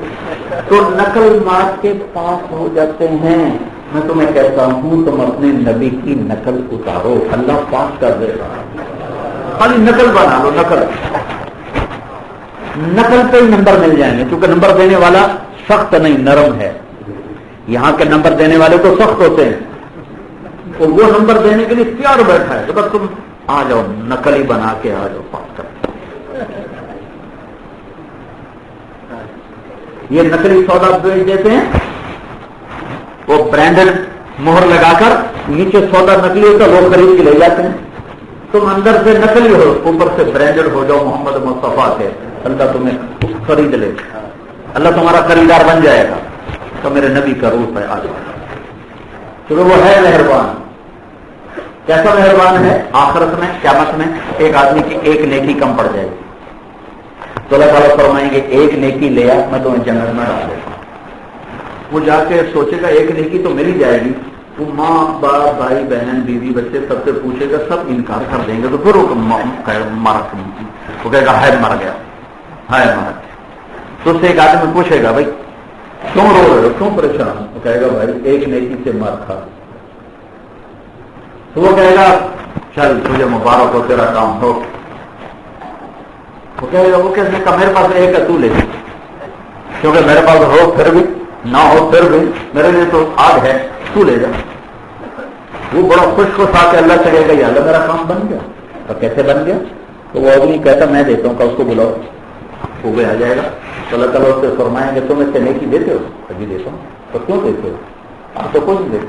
تو نقل مار کے پاس ہو جاتے ہیں. میں تمہیں کہتا ہوں تم اپنے نبی کی نقل اتارو، اللہ پاس کر دے گا. خالی نقل بنا لو، نقل پہ ہی نمبر مل جائیں گے. کیونکہ نمبر دینے والا سخت نہیں نرم ہے. یہاں کے نمبر دینے والے تو سخت ہوتے ہیں، اور وہ نمبر دینے کے لیے تیار بیٹھا ہے. تو بس تم آ جاؤ، نقل ہی بنا کے آ جاؤ، پاس کر. یہ نقلی سودا بیچ دیتے ہیں، وہ برانڈڈ مہر لگا کر نیچے سودا نکلی ہوتا ہے، لوگ خرید کے لے جاتے ہیں. تم اندر سے نکلی ہو، اوپر سے برانڈڈ ہو جاؤ محمد مصطفیٰ سے، اللہ تمہیں خرید لے، اللہ تمہارا خریدار بن جائے گا. تو میرے نبی کا روپ ہے آج، کیونکہ وہ ہے مہربان. کیسا مہربان ہے؟ آخرت میں، قیامت میں ایک آدمی کی ایک نیکی کم پڑ جائے گی تو اللہ تعالیٰ فرمائیں گے ایک نیکی لے آ، میں تمہیں جنت میں ڈال دوں. وہ جا کے سوچے گا ایک نیکی تو مل ہی جائے گی. وہ ماں باپ بھائی بہن بیوی بچے سب سے پوچھے گا، سب انکار کر دیں گے. تو پھر وہ کہے گا ہے مر گیا، ہے مر گیا. تو اس سے ایک آدمی پوچھے گا بھائی کیوں رو رہے ہو، کیوں پریشان؟ وہ کہے گا بھائی ایک نیکی سے مار کھا. تو وہ کہے گا چل تجھے مبارک ہو، تیرا کام ہو. وہ کہے گا وہ کس نے کہا میرے پاس ایک ہے تو لے لے، کیونکہ میرے پاس ہو پھر بھی نہ ہو پھر بھی میرے لیے تو آگ ہے، تو لے جا۔ وہ بڑا خوش آ کے اللہ سے کہے گا یا اللہ میرا کام بن گیا۔ اور کیسے بن گیا؟ تو وہ آدمی کہتا میں دیتا ہوں، کہ اس کو بلاؤ، وہ بھی آ جائے گا تو اللہ تعالیٰ اس سے فرمائیں گے تم اس سے نیکی دیتے ہو؟ ابھی دیتا ہوں۔ تو کیوں دیتے ہو؟ آپ تو کچھ دیتے۔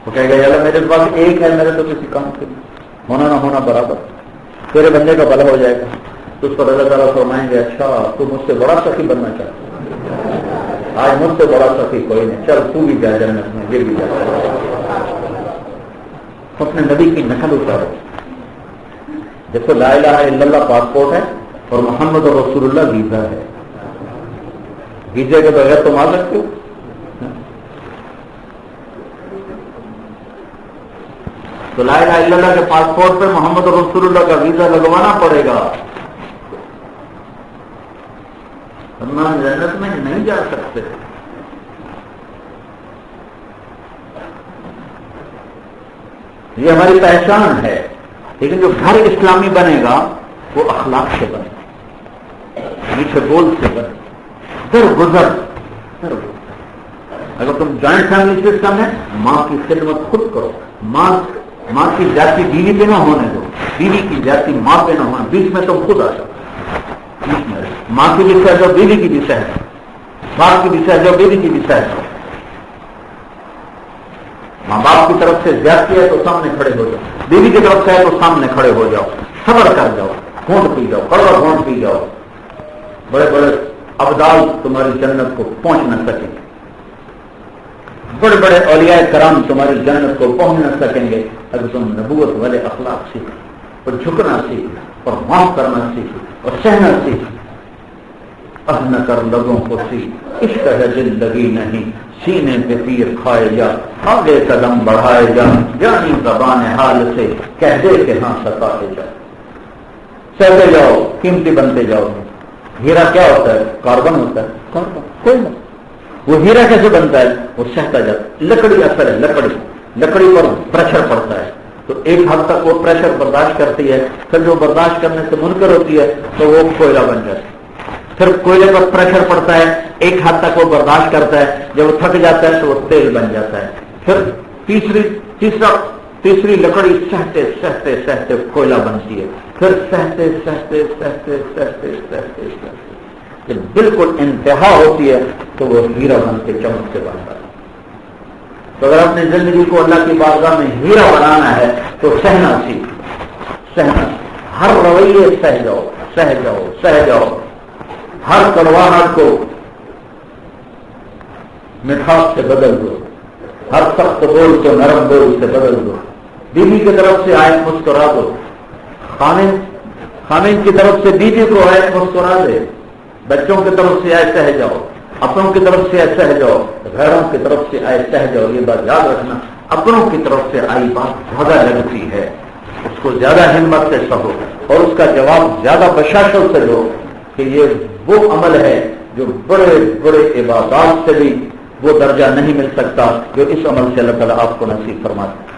وہ کہے گا یا اللہ میرے پاس ایک ہے، میرے تو کسی کام کے ہونا نہ ہونا برابر، تیرے بندے کا بھلا ہو جائے گا۔ تو اس پر اللہ تعالیٰ فرمائیں گے اچھا تو مجھ سے بڑا سخی بننا چاہتا ہے، آج مجھ سے بڑا سخی کوئی نہیں، چل تو بھی جا جنت میں، یہ بھی جا۔ اپنے نبی کی نقل اتارو، دیکھو لا الہ الا اللہ پاسپورٹ ہے اور محمد رسول اللہ ویزا ہے، ویزے کے بغیر تم آ سکتے ہو؟ تو لا الہ الا اللہ کے پاسپورٹ پہ محمد رسول اللہ کا ویزا لگوانا پڑے گا، ورنہ جنت میں نہیں جا سکتے۔ یہ ہماری پہچان ہے، لیکن جو گھر اسلامی بنے گا وہ اخلاق سے بنے، میٹھے بول سے بنے، در گزر۔ اگر تم جوائنٹ فیملی سسٹم ہے، ماں کی خدمت خود کرو، ماں کی جاتی بیوی پہ نہ ہونے دو، بیوی کی جاتی ماں پہ نہ ہونا، بیچ میں تم خود آ جاؤ، ماں کی بھی سہ جاؤ، بیوی کی بھی سہ جاؤ، باپ کی بھی سہ جاؤ، بیوی کی بھی سہ جاؤ۔ ماں باپ کی طرف سے زیادتی ہے تو سامنے کھڑے ہو جاؤ، بیوی کی طرف سے ہے تو سامنے کھڑے ہو جاؤ، صبر کر جاؤ، گھونٹ پی جاؤ، کڑوا گھونٹ پی جاؤ۔ بڑے بڑے ابدال تمہاری جنت کو پہنچ نہ سکیں گے، بڑے بڑے اولیاء کرام تمہاری جنت کو پہنچ نہ سکیں گے اگر تم نبوت والے اخلاق سیکھو اور جھکنا سیکھو اور معاف کرنا سیکھو اور سہنا سیکھو۔ نہ کر لوگوں کو سیکھ، عشق ہے زندگی نہیں، سینے پہ تیر کھائے جا، آگے قدم بڑھائے جا، جانی زبان حال سے کہہ دے کہ ہاں ستائے جا، سہتے جاؤ، قیمتی بنتے جاؤ۔ ہیرا کیا ہوتا ہے؟ کاربن ہوتا ہے، کاربن کوئی نہ۔ وہ ہیرا کیسے بنتا ہے؟ وہ سہتا جاتا ہے، لکڑی اثر ہے، لکڑی پر پریشر پڑتا ہے تو ایک حد تک وہ پریشر برداشت کرتی ہے، پھر جو برداشت کرنے سے منکر ہوتی ہے تو وہ کوئلہ بن جاتا ہے، پھر کوئلے پر پریشر پڑتا ہے، ایک حد تک وہ برداشت کرتا ہے، جب وہ تھک جاتا ہے تو وہ تیل بن جاتا ہے، پھر تیسری لکڑی سہتے سہتے سہتے کوئلہ بنتی ہے، پھر سہتے سہتے سہتے سہتے سہتے سہتے جب بالکل انتہا ہوتی ہے تو وہ ہیرا بن کے چمک سے بنتا ہے۔ تو اگر اپنی زندگی کو اللہ کی بارگاہ میں ہیرا بنانا ہے تو سہنا سیکھ، سہنا، ہر رویے سہ جاؤ، سہ جاؤ، سہ جاؤ، ہر کڑواہٹ کو مٹھاس سے بدل دو، ہر سخت بول کو نرم بول سے بدل دو، بیوی کی طرف سے آئے مسکرا دو، خامن کی طرف سے بیوی کو آئے مسکرا دے، بچوں کی طرف سے آئے سہ جاؤ، اپنوں کی طرف سے آئے سہ جاؤ، غیروں کی طرف سے آئے سہ جاؤ۔ یہ بات یاد رکھنا، اپنوں کی طرف سے آئی بات زیادہ لگتی ہے، اس کو زیادہ ہمت سے سہو اور اس کا جواب زیادہ بشاشت سے دو کہ یہ وہ عمل ہے جو بڑے بڑے عبادات سے بھی وہ درجہ نہیں مل سکتا جو اس عمل سے اللہ تعالیٰ آپ کو نصیب فرماتا ہے۔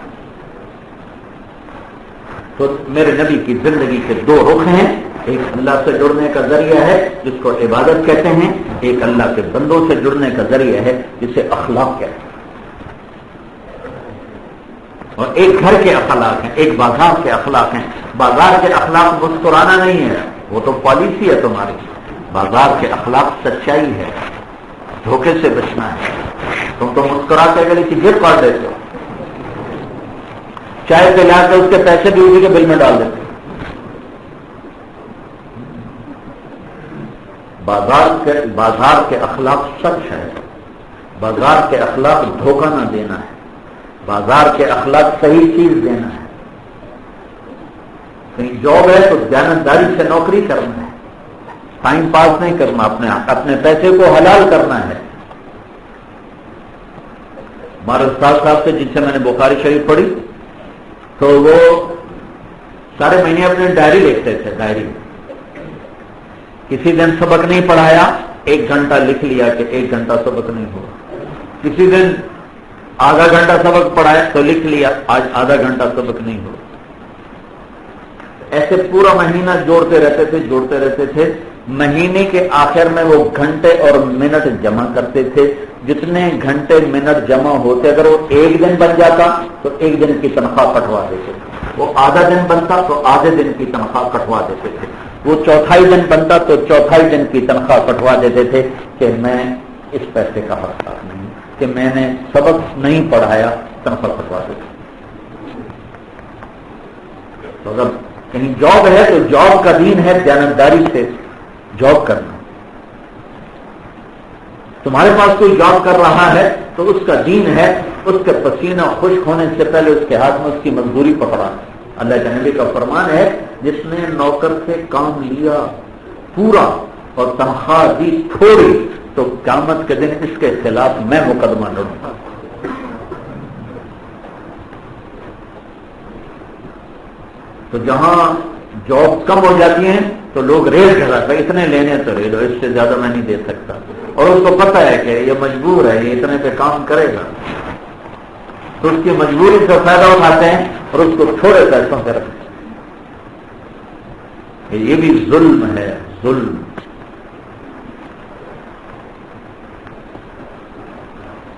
تو میرے نبی کی زندگی کے دو رخ ہیں، ایک اللہ سے جڑنے کا ذریعہ ہے جس کو عبادت کہتے ہیں، ایک اللہ کے بندوں سے جڑنے کا ذریعہ ہے جسے اخلاق کہتے ہیں، اور ایک گھر کے اخلاق ہیں، ایک بازار کے اخلاق ہیں۔ بازار کے اخلاق مسکرانا نہیں ہے، وہ تو پالیسی ہے تمہاری، بازار کے اخلاق سچائی ہے، دھوکے سے بچنا ہے۔ تم تو مسکرا کے اگر کسی جیب کاٹ دیتے ہو، چائے پہ لا کے اس کے پیسے بھی اسی کے بل میں ڈال دیتے ہو۔ بازار کے اخلاق سچ ہے، بازار کے اخلاق دھوکہ نہ دینا ہے، بازار کے اخلاق صحیح چیز دینا ہے۔ کہیں جاب ہے تو دیانتداری سے نوکری کرنا ہے، ٹائم پاس نہیں کرنا، اپنے پیسے کو حلال کرنا ہے۔ ہمارے استاد صاحب سے جن سے میں نے بخاری شریف پڑھی تو وہ سارے مہینے اپنے ڈائری لکھتے تھے، ڈائری کسی دن سبق نہیں پڑھایا، 1 گھنٹہ لکھ لیا کہ 1 گھنٹہ سبق نہیں ہوا، کسی دن آدھا گھنٹہ سبق پڑھایا تو لکھ لیا آج آدھا گھنٹہ سبق نہیں ہوا۔ ایسے پورا مہینہ جوڑتے رہتے تھے. مہینے کے آخر میں وہ گھنٹے اور منٹ جمع کرتے تھے. جتنے گھنٹے منٹ جمع ہوتے اگر وہ ایک دن بن جاتا تو ایک دن کی تنخواہ کٹوا دیتے تھے. وہ آدھا دن بنتا تو آدھے دن کی تنخواہ کٹوا دیتے تھے. وہ چوتھائی دن بنتا تو چوتھائی دن کی تنخواہ کٹوا دیتے تھے کہ میں اس پیسے کا حقدار نہیں، کہ میں نے سبق نہیں پڑھایا، تنخواہ کٹوا دیتے. تو اگر کہیں جاب ہے تو جاب کا دین ہے دیانتداری سے جاب کرنا. تمہارے پاس کوئی جاب کر رہا ہے تو اس کا دین ہے اس کے پسینہ خشک ہونے سے پہلے اس کے ہاتھ میں اس کی مزدوری پکڑا. اللہ کے نبی کا فرمان ہے جس نے نوکر سے کام لیا پورا اور تنخواہ دی تھوڑی تو قیامت کے دن اس کے خلاف میں مقدمہ لڑوں گا. تو جہاں جاب کم ہو جاتی ہیں تو لوگ ریٹ کراتے ہیں، اتنے لینے تو ریٹ ہو، اس سے زیادہ میں نہیں دے سکتا. اور اس کو پتہ ہے کہ یہ مجبور ہے، یہ اتنے پہ کام کرے گا، تو اس کی مجبوری سے فائدہ اٹھاتے ہیں اور اس کو تھوڑے پیسوں سے رکھتے ہیں. یہ بھی ظلم ہے، ظلم.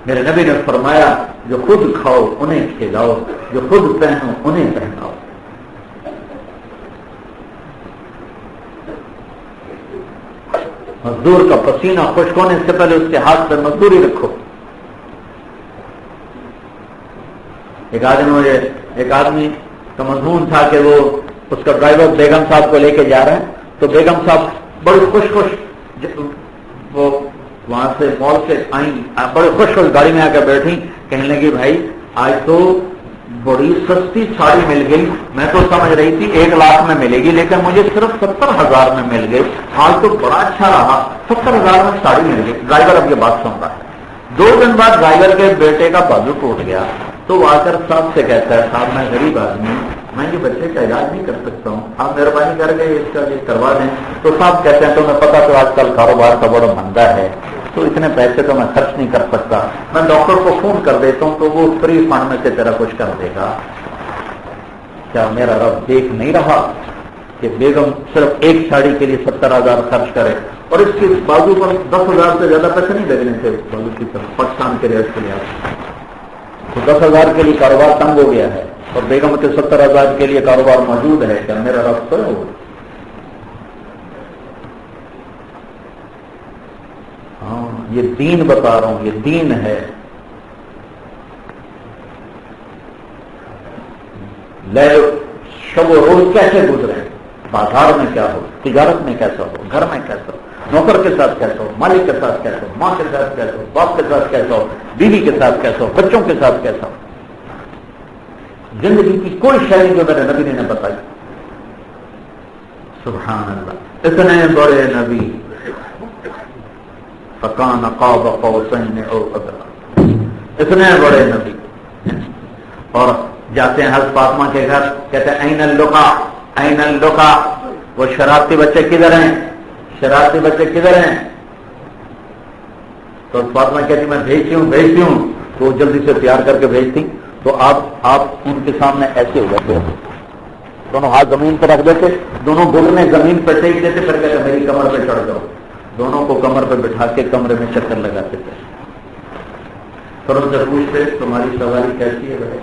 میرے نبی نے فرمایا جو خود کھاؤ انہیں کھلاؤ، جو خود پہنو انہیں پہناؤ. مزدور کا پسینہ خشک ہونے سے پہلے اس کے ہاتھ پہ مزدوری رکھو. ایک آدمی کا مضمون تھا کہ وہ اس کا ڈرائیور بیگم صاحب کو لے کے جا رہا ہے تو بیگم صاحب بڑی خوش وہ وہاں سے مال سے آئیں، بڑے خوش گاڑی میں آ کے بیٹھی. کہنے لگی بھائی آج تو بڑی سستی ساڑی مل گئی، میں تو سمجھ رہی تھی 1 لاکھ میں ملے گی لیکن مجھے صرف 70,000 میں مل گئی. حال تو بڑا اچھا رہا، 70,000 میں ساڑی مل گئی. ڈرائیور اب یہ بات سن رہا ہے. 2 دن بعد ڈرائیور کے بیٹے کا بازو ٹوٹ گیا تو وہ آ کر صاحب سے کہتا ہے صاحب میں غریب آدمی ہوں، میں یہ بچے کا علاج نہیں کر سکتا ہوں، آپ مہربانی کر کے اس کا یہ کروا دیں. تو صاحب کہتے ہیں تمہیں پتا تو آج کل کاروبار کا بڑا مندہ ہے تو اتنے پیسے تو میں خرچ نہیں کر سکتا، میں ڈاکٹر کو فون کر دیتا ہوں تو وہ فری فنڈ میں سے تیرا کچھ کر دے گا. کیا میرا رب دیکھ نہیں رہا کہ بیگم صرف ایک ساڑی کے لیے 70,000 خرچ کرے اور اس کی بازو پر 10,000 سے زیادہ پیسے نہیں لگنے تھے بازو کی طرف پاکستان کے ریٹ کے لیے. تو 10,000 کے لیے کاروبار تنگ ہو گیا ہے اور بیگم کے 70,000 کے لیے کاروبار موجود ہے. کیا میرا رب تو ہے؟ ہاں یہ دین بتا رہا ہوں، یہ دین ہے. لے شب و روز کیسے گزرے، بازار میں کیا ہو، تجارت میں کیسا ہو، گھر میں کیسا ہو، نوکر کے ساتھ کیسا ہو، مالک کے ساتھ کیسا ہو، ماں کے ساتھ کیسا ہو، باپ کے ساتھ کیسا ہو، بیوی کے ساتھ کیسا ہو، بچوں کے ساتھ کیسا ہو. زندگی کی کوئی شے نہیں جو میرے نبی نے بتائی. سبحان اللہ. اتنے بڑے نبی فکان قاب قوسین او ادنی، اتنے بڑے نبی اور جاتے ہیں حضرت فاطمہ کے گھر، کہتے ہیں این اللقا این اللقا. وہ شرارتی بچے کدھر ہیں، شرارتی بچے کدھر ہیں؟ تو فاطمہ کہتی میں بھیجتی ہوں تو وہ جلدی سے تیار کر کے بھیجتی. تو آپ ان کے سامنے ایسے ہو جاتے ہیں، دونوں ہاتھ زمین پہ رکھ دیتے، دونوں گھٹنے زمین پہ ٹیک دیتے، پھر کہتے میری کمر پہ چڑھ جاؤ. دونوں کو کمر پہ بٹھا کے کمرے میں چکر لگاتے تھے. پھر ان سے پوچھتے تمہاری سواری کیسی ہے بھائی؟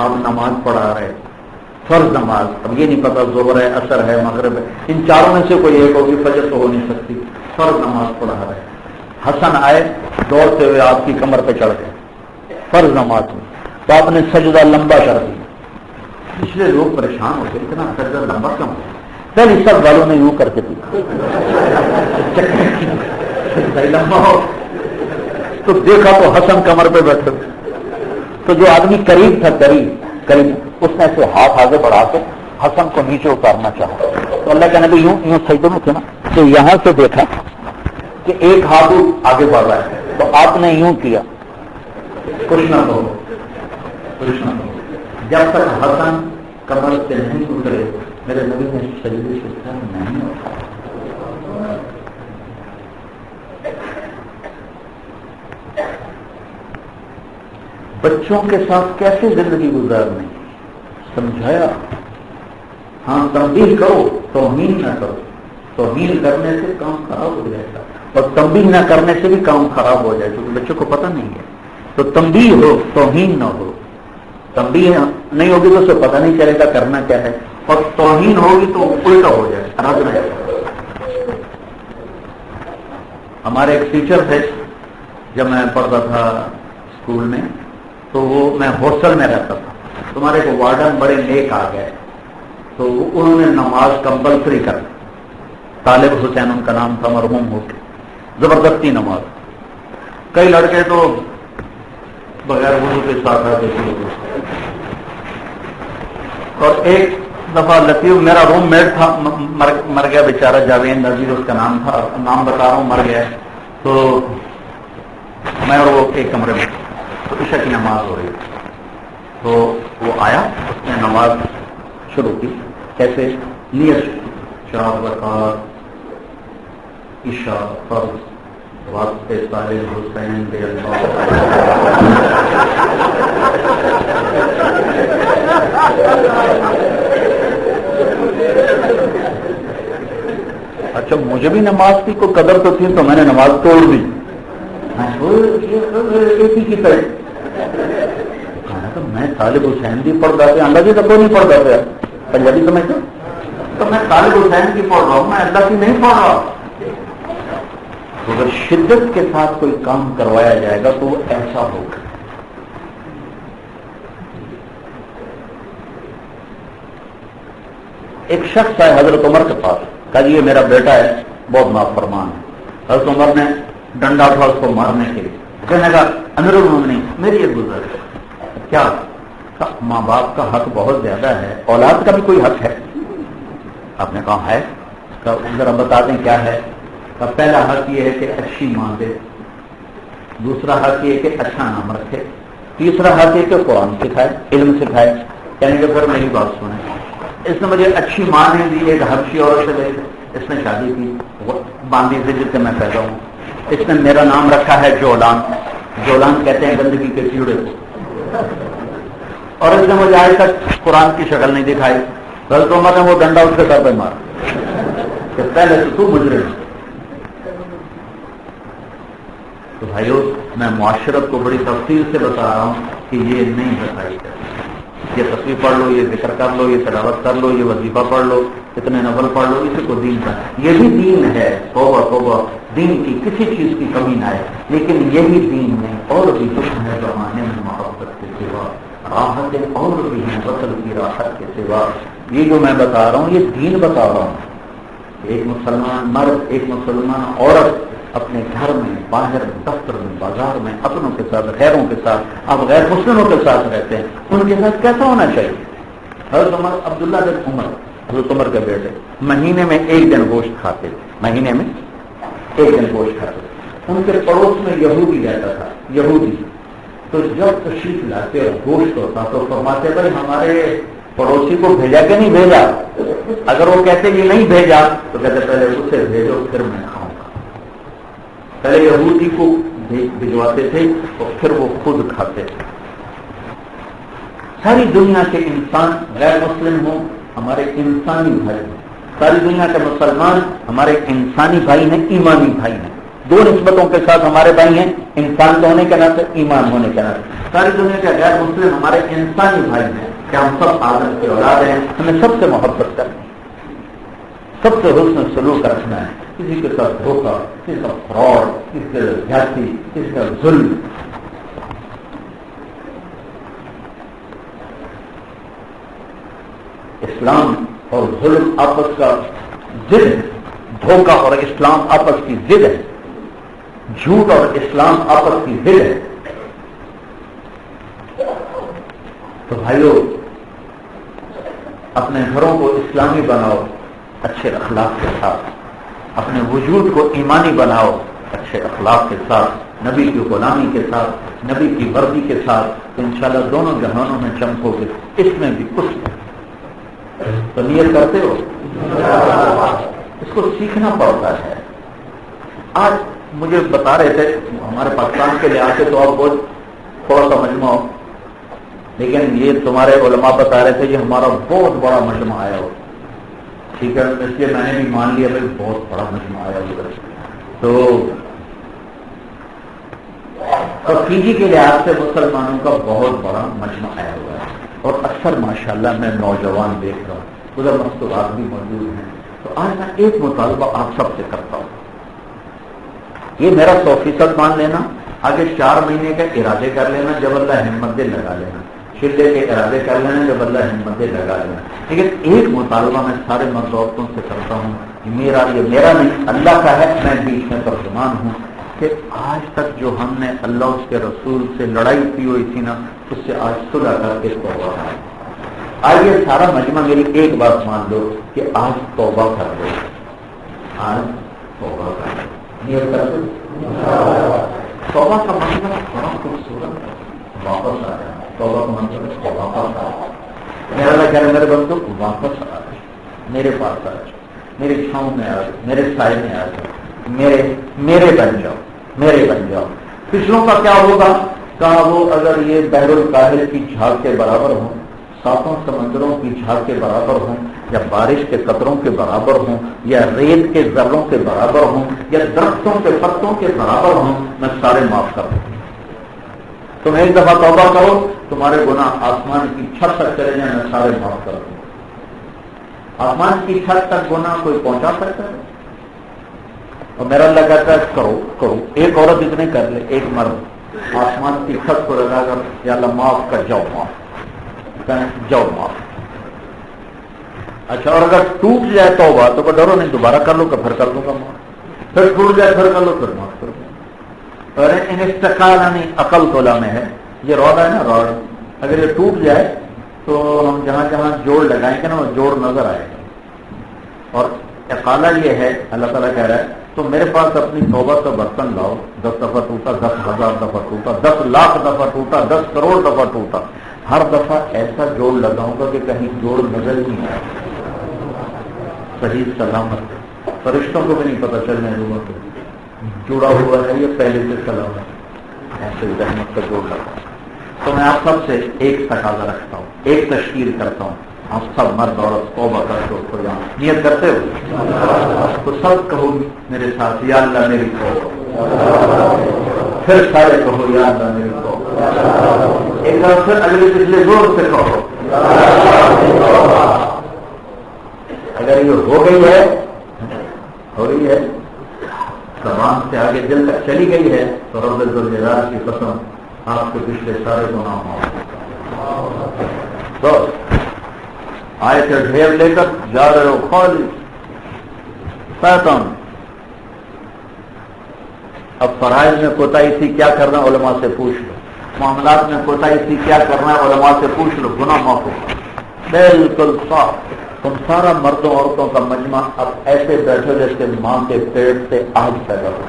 آپ نماز پڑھا رہے، فرض نماز، اب یہ نہیں پتا ظہر ہے، عصر ہے، مغرب ہے، ان چاروں میں سے کوئی ایک ہوگی، فجر تو ہو نہیں سکتی. فرض نماز پڑھا رہے، حسن آئے دوڑتے ہوئے آپ کی کمر پہ چڑھ گئے فرض نماز میں، تو آپ نے سجدہ لمبا کر دیا. پچھلے لوگ پریشان ہوتے اتنا سجدہ لمبا کیوں ہو؟ پہلے سب والوں نے یوں کر کے دیا لمبا ہو تو دیکھا تو حسن کمر پہ بیٹھے. تو جو آدمی قریب تھا، قریب اس نے ایسے ہاتھ آگے بڑھا کے حسن کو نیچے اتارنا چاہا. تو اللہ کے نبی یوں سجدے میں تھے نا، تو یہاں سے دیکھا کہ ایک ہاتھ آگے بڑھ رہا ہے تو آپ نے یوں کیا، کچھ نہ ہو. جب تک حسن کمر سے نہیں اترے میرے نبی نے سجدے سے سر نہیں اٹھایا. بچوں کے ساتھ کیسے زندگی گزارنی سمجھایا. ہاں تنبیہ کرو، توہین نہ کرو. توہین کرنے سے کام خراب ہو جائے گا اور تنبیہ نہ کرنے سے بھی کام خراب ہو جائے گا کیونکہ بچوں کو پتہ نہیں ہے. تو تنبیہ ہو، توہین نہ ہو. تنبیہ نہیں ہوگی تو اسے پتہ نہیں چلے گا کرنا کیا ہے، اور توہین ہوگی تو الٹا ہو جائے گا. ہمارے ایک ٹیچر تھے جب میں پڑھتا تھا اسکول میں، تو وہ میں ہاسٹل میں رہتا تھا. تمہارے کو وارڈن بڑے نیک آ گئے تو انہوں نے نماز کمپلسری کر دی. طالب حسین ان کا نام تھا، مرحوم ہو کے زبردستی نماز. کئی لڑکے تو بغیر وضو کے ساتھ آتے تھے. اور ایک دفعہ لطیف میرا روم میٹ تھا، مر گیا بیچارہ، جاوید نذیر اس کا نام تھا، نام بتا رہا ہوں، مر گیا. تو میں اور وہ ایک کمرے میں، تو عشاء کی نماز ہو رہی تھی. تو وہ آیا، اس نے نماز شروع کی. کیسے؟ نیت 4 رکعات عشاء فرض واسطے طالب حسین دے اللہ. اچھا مجھے بھی نماز کی کوئی قدر تو تھی تو میں نے نماز توڑ دی. ایک ہی کی طرح تو میں طالب حسین بھی پڑھتا تھا، اللہ جی تو کوئی نہیں پڑھتا تھا. پنجابی سمجھتے تو میں طالب حسین کی پڑھ رہا ہوں، میں اللہ کی نہیں پڑھ رہا. اگر شدت کے ساتھ کوئی کام کروایا جائے گا تو وہ ایسا ہوگا. ایک شخص آئے حضرت عمر کے پاس، کہا جی یہ میرا بیٹا ہے، بہت نافرمان ہے. حضرت عمر نے ڈنڈا تھا اس کو مارنے کے لیے. کہنے لگا امیر المومنین میری ایک گزارش. کیا؟ ماں باپ کا حق بہت زیادہ ہے، اولاد کا بھی کوئی حق ہے. آپ نے کہا ہے، ذرا بتا دیں کیا ہے. پہلا حق یہ ہے کہ اچھی ماں دے، دوسرا حق یہ کہ اچھا نام رکھے، تیسرا حق یہ کہ قرآن سکھائے، علم سکھائے. یعنی کہ پھر میری بات سنیں، اس نے مجھے اچھی ماں نے دی، ایک حبشی عورت سے لے، اس نے شادی کی باندی سے جس سے میں پیدا ہوں. اس نے میرا نام رکھا ہے جولان. جولان کہتے ہیں گندگی کے کیڑے کو. اور اس نے مجھے آج تک قرآن کی شکل نہیں دکھائی. حضرت عمر نے وہ ڈنڈا اس کے سر پہ مارا کہ پہلے تو مجرم. تو بھائیو میں معاشرت کو بڑی تفصیل سے بتا رہا ہوں کہ یہ نہیں بتائی جاتی. یہ تصویر پڑھ لو، یہ ذکر کر لو، یہ تلاوت کر لو، یہ وظیفہ پڑھ لو، اتنے نفل پڑھ لو، اسی کو دین کا. یہ بھی دین ہے، توبہ توبہ، دین کی کسی چیز کی کمی نہ ہے. لیکن یہی دین ہے. اور بھی کچھ ہے زمانے میں محبت کے سوا، راحتیں اور بھی ہیں وصل کی راحت کے سوا. یہ جو میں بتا رہا ہوں یہ دین بتا رہا ہوں. ایک مسلمان مرد، ایک مسلمان عورت اپنے گھر میں، باہر، دفتر میں، بازار میں، اپنوں کے ساتھ، غیروں کے ساتھ، اب غیر مسلموں کے ساتھ رہتے ہیں، ان کے ساتھ کیسا ہونا چاہیے. حضرت عمر، عبداللہ بن عمر حضرت عمر کے بیٹے، مہینے میں 1 دن گوشت کھاتے، مہینے میں 1 دن گوشت کھاتے. ان کے پڑوس میں یہودی رہتا تھا، یہودی. تو جب تشریف لاتے اور گوشت ہوتا تو فرماتے بھائی ہمارے پڑوسی کو بھیجا کہ نہیں بھیجا. اگر وہ کہتے کہ نہیں بھیجا تو کہتے پہلے اسے بھیجو پھر میں کھاؤں گا. پہلے یہودی کو بھجواتے تھے اور پھر وہ خود کھاتے تھے. ساری دنیا کے انسان غیر مسلم ہوں ہمارے انسانی بھائی ہیں. ساری دنیا کے مسلمان ہمارے انسانی بھائی ہیں، ایمانی بھائی ہیں. 2 نسبتوں کے ساتھ ہمارے بھائی ہیں، انسان ہونے کے ناطے، ایمان ہونے کے ناطے. ساری دنیا کے غیر مسلم ہمارے انسانی بھائی ہیں کہ ہم سب آدم کے اولاد ہیں. ہمیں سب سے محبت کرنی ہے، سب سے حسن سلوک رکھنا ہے. کسی کے ساتھ دھوکہ، کسی کا فراڈ، کسی کا زیادتی، کسی کا ظلم. اسلام اور ظلم آپس کا ضد ہے، دھوکہ اور اسلام آپس کی ضد ہے، جھوٹ اور اسلام آپس کی ضد ہے. تو بھائیو اپنے گھروں کو اسلامی بناؤ اچھے اخلاق کے ساتھ، اپنے وجود کو ایمانی بناؤ اچھے اخلاق کے ساتھ، نبی کی غلامی کے ساتھ، نبی کی وردی کے ساتھ. تو انشاءاللہ دونوں جہانوں میں چمکو گے. اس میں بھی کچھ تو نیت کرتے ہو. اس کو سیکھنا پڑتا ہے. آج مجھے بتا رہے تھے ہمارے پاکستان کے لحاظ سے تو آپ بہت تھوڑا سا مجموعہ لیکن یہ تمہارے علماء بتا رہے تھے یہ ہمارا بہت بڑا مجمع آیا ہو. ٹھیک ہے, اس لیے میں نے بھی مان لیا بھائی بہت بڑا مجمع آیا ادھر. تو پی جی کے لحاظ سے مسلمانوں کا بہت بڑا مجمع آیا ہوا ہے, اور اکثر ماشاءاللہ میں نوجوان دیکھ رہا ہوں, ادھر مستورات بھی موجود ہیں. تو آج میں ایک مطالبہ آپ سب سے کرتا ہوں, یہ میرا 100% مان لینا, آگے 4 مہینے کا ارادے کر لینا, جب اللہ ہمت دے لگا لینا, شدے کے ارادے کر لینا, جب اللہ ہمت دے لگا لینا. لیکن ایک مطالبہ میں سارے مرد عورتوں سے کرتا ہوں, یہ میرا نہیں اللہ کا ہے, میں بیچ میں ترجمان ہوں, کہ آج تک جو ہم نے اللہ اس کے رسول سے لڑائی کی ہوئی تھی نا, اس سے آج صلح کر کے توبہ ہے. آج یہ سارا مجمع میری ایک بات مان لو کہ آج توبہ کر دو, آج توبہ کر دو, نیت کر دو. توبہ کا مطلب بڑا خوبصورت ہے, واپس آ جانا. توبہ کا مطلب واپس آ جانا. میرا اللہ کہہ رہا ہے میرے بندوں واپس آ جائے, میرے پاس آ جائے, میری چھاؤں میں آ جائے, میرے سائے میں آ جائے, میرے بن جاؤ, میرے بن جاؤ. پچھلوں کا کیا ہوگا, کہا وہ اگر یہ بحر الکاہل کی جھاگ کے برابر ہوں, 7 سمندروں کی جھاگ کے برابر ہوں, یا بارش کے قطروں کے برابر ہوں, یا ریت کے ذروں کے برابر ہوں, یا درختوں کے پتوں کے برابر ہوں, میں سارے معاف کر دوں. تم ایک دفعہ توبہ کرو, تمہارے گناہ آسمان کی چھت تک چلے جائیں, میں سارے معاف کر دوں. آسمان کی چھت تک گناہ کوئی پہنچا سکتا ہے؟ اور میرا اللہ کہتا ہے کرو کرو. ایک عورت اتنے کر لے, ایک مرد آسمان کی چھت کو لگا کر یا اللہ معاف کر, جاؤ معاف, جاؤ معاف. اچھا, اور اگر ٹوٹ جائے توبہ تو ڈرو نہیں, دوبارہ کر لو, پھر کر لوں گا معاف. پھر ٹوٹ جائے پھر کر لو, پھر معاف کر دوں. اور ان استقالانی عقل تولا میں ہے, یہ روڈ ہے نا روڈ, اگر یہ ٹوٹ جائے تو ہم جہاں جہاں جوڑ لگائیں گے نا وہ جوڑ نظر آئے گا. اور اقالہ یہ ہے, اللہ تعالیٰ کہہ رہا ہے تو میرے پاس اپنی توبہ کا برتن لاؤ, 10 دفعہ ٹوٹا, 10,000 دفعہ ٹوٹا, 10 لاکھ دفعہ ٹوٹا, 10 کروڑ دفعہ ٹوٹا, ہر دفعہ ایسا جوڑ لگاؤں گا کہ کہیں جوڑ نظر ہی نہیں آئے, صحیح سلامت. فرشتوں کو بھی نہیں پتہ چلنے دوں گا کہ جڑا ہوا ہے یہ پہلے سے سلامت, ایسے رحمت کا جوڑ لگا. تو میں آپ سب سے ایک تقاضا رکھتا ہوں, ایک تشکیل کرتا ہوں, آپ سب مرد عورت توبہ کر دو, نیت کرتے ہو تو سب کہو میرے ساتھ, یا اللہ میری توبہ. پھر سارے کہو یا اللہ میری توبہ. ایک بار پھر اگلے پچھلے زور سے کہو. اگر یہ ہو گئی ہے زبان سے آگے دل تک چلی گئی ہے تو رب الجلال کی قسم آپ کے پچھلے سارے گناہ معاف. تو آئے تھے ڈھیر لے کر جا رہے ہو خالی شیطان. اب فرائض میں کوتاہی تھی کیا کرنا, علماء سے پوچھ لو. معاملات میں کوتاہی تھی کیا کرنا ہے, علماء سے پوچھ لو, گناہ معاف ہوگا بالکل صاف. تم سارا مردوں عورتوں کا مجمع اب ایسے بیٹھو جیسے ماں کے پیٹ سے آج پیدا ہو.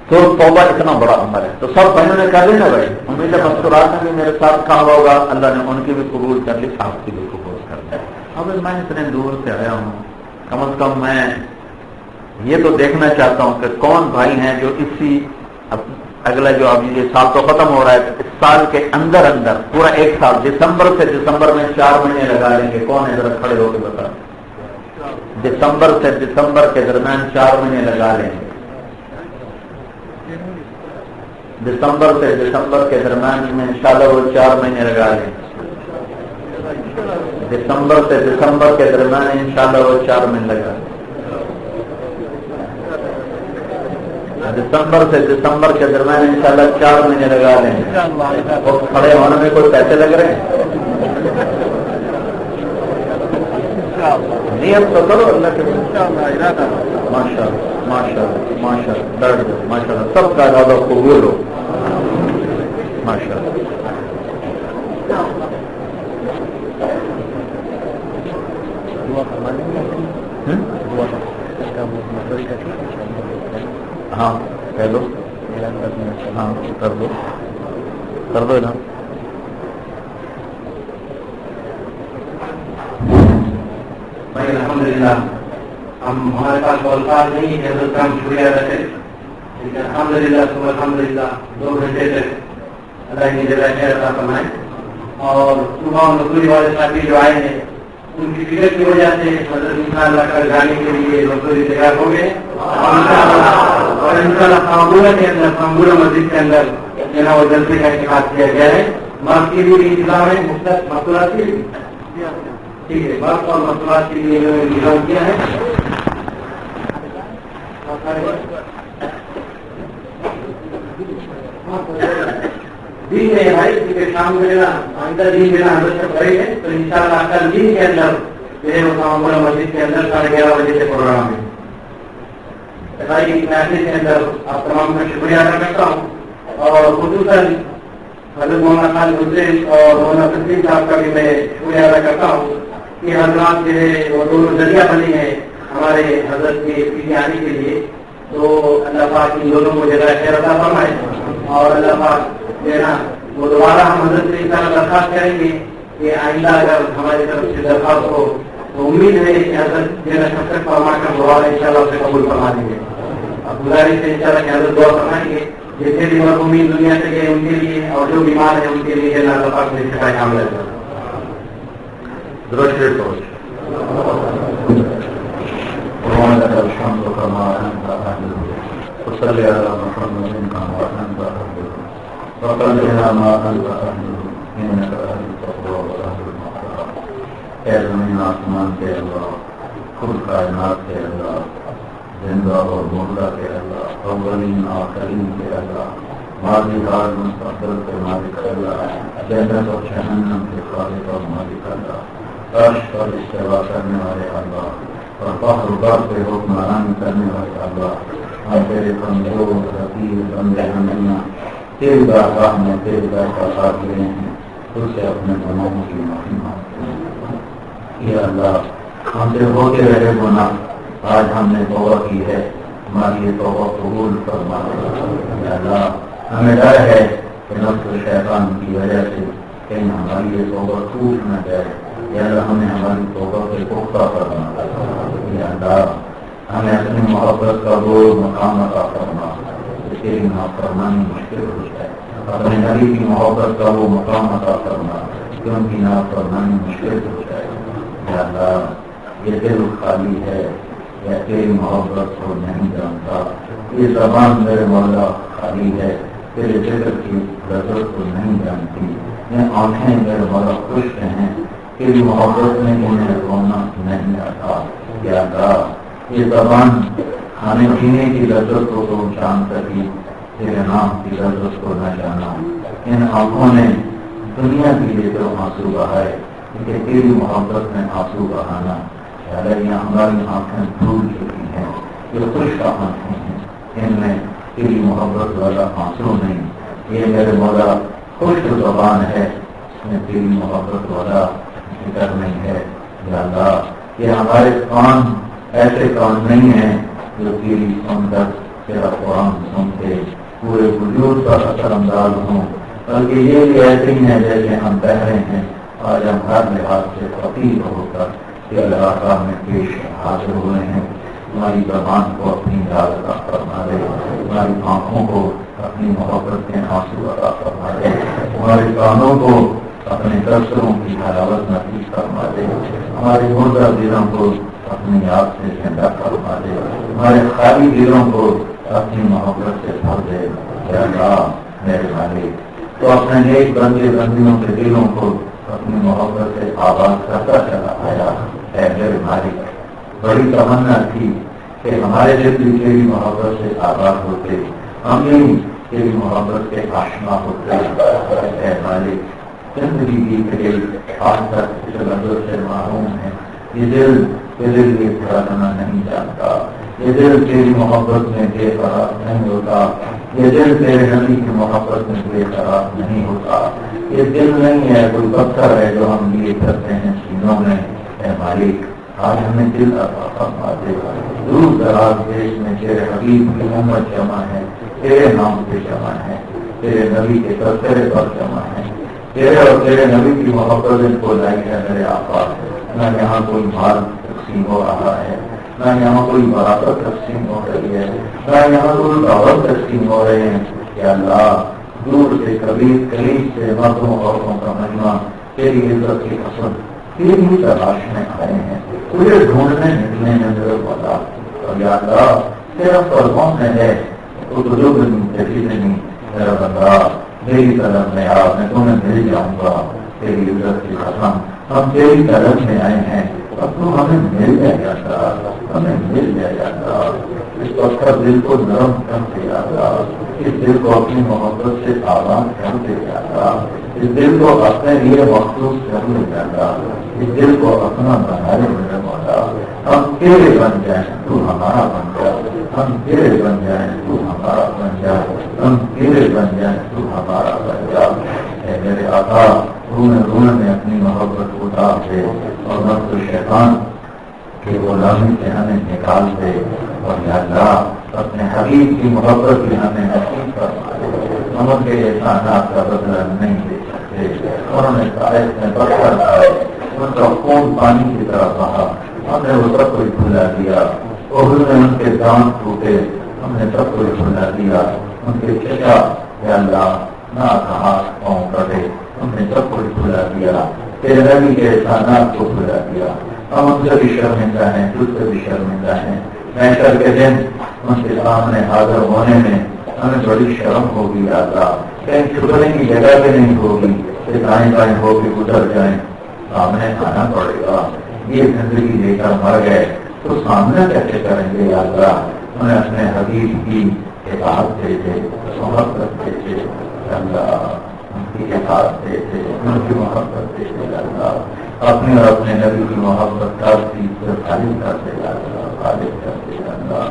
تو توبہ اتنا بڑا عمل ہے. تو سب بہنوں نے کر لی نا بھائی, امید ہے مستورات نے بھی میرے ساتھ کہا ہوگا, اللہ نے ان کی بھی قبول کر لی, آپ کی بھی قبول کر لی. اب میں اتنے دور سے آیا ہوں, کم از کم میں یہ تو دیکھنا چاہتا ہوں کہ کون بھائی ہیں جو اسی اگلا جو اب یہ سال تو ختم ہو رہا ہے, اس سال کے اندر پورا 1 سال, دسمبر سے دسمبر میں 4 مہینے لگا لیں گے. کون ہے ذرا کھڑے ہو کے بتا. دسمبر سے دسمبر کے درمیان 4 مہینے لگا لیں گے. دسمبر سے دسمبر کے درمیان میں انشاءاللہ وہ 4 مہینے لگا لیں. دسمبر سے دسمبر کے درمیان انشاءاللہ وہ 4 مہینے لگا لیں. دسمبر سے دسمبر کے درمیان انشاءاللہ 4 مہینے لگا لیں. اور کھڑے ہونے میں کوئی پیسے لگ رہے ہیں؟ نیت تو کرو اللہ کے. ماشاء اللہ ماشاء اللہ ماشاء اللہ, درد ماشاء اللہ, سب کا ارادہ قبول ہو. ماشاء اللہ. ہاں کہہ دو, ہاں کر دو نا. بھائی الحمدللہ ہم ہمارے پاس الفاظ نہیں ہے, ہم شکریہ ادا کریں. الحمدللہ ثم الحمدللہ 2 گھنٹے تک اللہ کی جزائے خیر عطا فرمائے. اور صبح مزدوری والے ساتھی جو آئے ہیں ان کی فکر کی وجہ سے حضرت انشاءاللہ کل جانے کے لیے مزدوری تیار ہو گئے اور انشاءاللہ خامبورہ کے اندر خامبورہ مسجد کے اندر وہ جلسے کا انعقاد کیا گیا ہے. مرد کے لیے انتظام ہے مستورات کے لیے ٹھیک ہے مرد اور مستورات کے لیے انتظام کیا ہے. دن میں بھائی کیونکہ شام کو آئندہ دن دینا حضرت سے پڑے گے تو انشاءاللہ کل دن کے اندر خامبورہ مسجد کے اندر 11:30 بجے سے پروگرام ہے. میسج کے اندر آپ تمام کا شکریہ ادا کرتا ہوں اور خصوصاً حضرت محمد خان حسین اور مولانا تسلیم صاحب کا بھی میں شکریہ ادا کرتا ہوں کہ حضرات جو ہے وہ دونوں ذریعہ بنے ہیں ہمارے حضرت کے پیچھے آنے کے لیے. تو اللہ پاک ان دونوں کو جزائے خیر عطا فرمائے اور اللہ پاک جو ہے نا وہ دوبارہ ہم حضرت سے انشاءاللہ درخواست کریں گے کہ آئندہ اگر ہماری طرف سے درخواست ہو تو امید ہے کہ حضرت جو ہے شفقت فرما کر دوبارہ انشاءاللہ اسے قبول فرما دیں گے. اب گزارش ہے انشاءاللہ کہ حضرت دعا فرمائیں گے جتنے بھی مرحومین دنیا سے گئے ان کے لیے اور جو بیمار ہیں ان کے لیے اللہ پاک سے شفا کاملہ ہے. زمین آسمان کے اللہ خود کائنات کے اللہ زندہ اور مردہ کے اللہ اولین آخرین کے اللہ ماضی حال مستقبل کے مالک اللہ جنت اور جہنم کے خالق اور مالک اللہ عرش پر استوا کرنے والے اللہ اور فخر بار پہ حکمرانی کرنے والے اللہ ہم تیرے کمزور حقیر بندے ہمیاں تیری بارگاہ میں تیرے در کا ساتھ لے ہیں اس سے اپنے گناہوں کی معافی مانگتے ہیں. یا اللہ ہم سے ہوتے رہے گناہ آج ہم نے توبہ کی ہے ہماری یہ توبہ قبول فرما. یا اللہ ہمیں ڈر ہے کہ نفس و شیطان کی وجہ سے کہیں ہماری یہ توبہ ٹوٹ نہ جائے. یا اللہ ہمیں ہماری توبہ پہ پختہ فرما. یا اللہ ہمیں اپنی محبت کا وہ مقام عطا فرما جس کے لیے نافرمانی مشکل ہو جائے. اپنے نبی کی محبت کا وہ مقام عطا فرما کہ ان کی نافرمانی مشکل ہو جائے. یا اللہ یہ دل خالی ہے یا تیری محبت کو نہیں جانتا. یہ زبان میرے مولا خالی ہے تیرے ذکر کی لذت کو نہیں جانتی. یہ آنکھیں میرے مولا خشک ہیں تیری محبت میں انہیں رونا نہیں آتا. یا اللہ یہ زبان کھانے پینے کی لذت کو تو جان سکی تیرے نام کی لذت کو نہ جانا. ان آنکھوں نے دنیا کے لیے تو آنسو بہائے کہ تیری محبت میں آنسو بہانا. یہ ہماری آنکھیں بھول چکی ہیں یہ خشک آنکھیں ہیں ان میں تیری محبت والا آنسو نہیں. یہ میرے مولا خشک زبان ہے اس میں تیری محبت والا ذکر نہیں ہے. یا اللہ یہ ہمارے کان ایسے کان نہیں ہیں جو تیری سن کر تیرا قرآن سنتے پورے وجود کا اثر انداز ہوں بلکہ یہ بھی ایسے ہی ہیں جیسے ہم بہرے ہیں. آج ہم ہر لحاظ سے فقیر ہو کر اللہ میں پیش حاضر ہوئے ہیں. ہماری زبان کو اپنی یاد عطا فرما دے. ہماری آنکھوں کو اپنی محبت کے آنسو عطا فرما دے. ہمارے کانوں کو اپنے تبصروں کی حلاوت نصیب فرما دے. ہمارے مردہ دلوں کو اپنی یاد سے زندہ فرما دے. ہمارے خالی دلوں کو اپنی محبت سے بھر دے. یا اللہ میرے مالک تو اپنے نیک بندے بندیوں کے دلوں کو اپنی محبت سے آباد کرتا چلا آیا. اے میرے مالک بڑی تمنا تھی کہ ہمارے دل بھی تیری محبت سے آباد ہوتے ہم بھی تیری محبت سے آشنا ہوتے. اے مالک زندگی کی دل آج تک اس لذت سے محروم ہے. یہ دل یہ پرانا نہیں جانتا. یہ دل تیری محبت میں بے قرار نہیں ہوتا. یہ دل تیرے نبی کی محبت میں بے قرار نہیں ہوتا. یہ دل نہیں ہے کوئی پتھر ہے جو ہم لیے کرتے ہیں سینوں میں. اے مالک آج ہمیں دل عطا فرما دے. دور دراز دیش میں تیرے حبیب کی امت جمع ہے تیرے نام پہ جمع ہے تیرے نبی کے تذکرے پر جمع ہے. تیرے اور تیرے نبی کی محبت کو لائی ہے میرے آقا. نہ یہاں کوئی مال تقسیم ہو رہا ہے نہ یہاں کوئی برابر تقسیم ہو رہی ہے، نہ یہاں کوئی دعوت تقسیم ہو رہے ہیں کہ اللہ دور سے قریب سے مردوں عورتوں کا مجمع تیری عزت کی قسم تیری تلاش میں آئے ہیں، تجھے ڈھونڈنے نکلے ہیں میرے مولا، اور یا اللہ تیرا فرمان میں ہے تو تجھے نہیں میرا بندہ میری طرف میں آ، میں تمہیں مل جاؤں گا، تیری عزت کی قسم ہم تیری طرف میں آئے ہیں، اب تو ہمیں مل جائے جاتا، ہمیں مل جائے جاتا، اس پتھر دل کو نرم کر دے جاتا، اس دل کو اپنی محبت سے آباد کر دے جاتا، اس دل کو اپنے لیے مخصوص کر لے جاتا، اس دل کو اپنا بنا لے میرے مولا، ہم تیرے بن جائیں تو ہمارا بن جائے، ہم تیرے بن جائیں تو ہمارا بن جائے، ہم تیرے بن جائیں تو ہمارا بن جائے۔ اے میرے آقا رونے رونے میں اپنی محبت اتار دے اور نفس شیطان کی غلامی سے ہمیں نکال دے، اور یا اللہ اپنے حبیب کی محبت بھی ہمیں نصیب فرما دے۔ ہم ان کے احسانات کا بدلہ نہیں دے سکتے، انہوں نے سائز میں پتھر کھائے، ان کا خون پانی کی طرح بہا، ہم نے وہ سب کچھ بھلا دیا، اور نے ان کے دانت ٹوٹے، ہم نے سب کچھ بھلا دیا، ان کے چچا یا اللہ نہ کہا پاؤں کٹے، ہم نے سب کچھ بھلا دیا، تیرے نبی کے احسانات کو بھلا دیا، ہم ان سے بھی شرمندہ ہیں، تجھ سے بھی شرمندہ ہیں، محشر کے دن ان کے سامنے حاضر ہونے میں ہمیں بڑی شرم ہوگی، اللہ کہیں چھپنے کی جگہ بھی نہیں ہوگی کہ دائیں بائیں ہو کے گزر جائیں، سامنے آنا پڑے گا، یہ زندگی لے کر مر گئے تو سامنا کیسے کریں گے، اللہ انہیں اپنے حبیب کی اطاعت دے دے، محبت دے دے اللہ، ان کی اطاعت دے دے، ان کی محبت دے دے اللہ، اپنے اور اپنے نبی کی محبت کا خالی کر دے اللہ، خالی کر دے اللہ،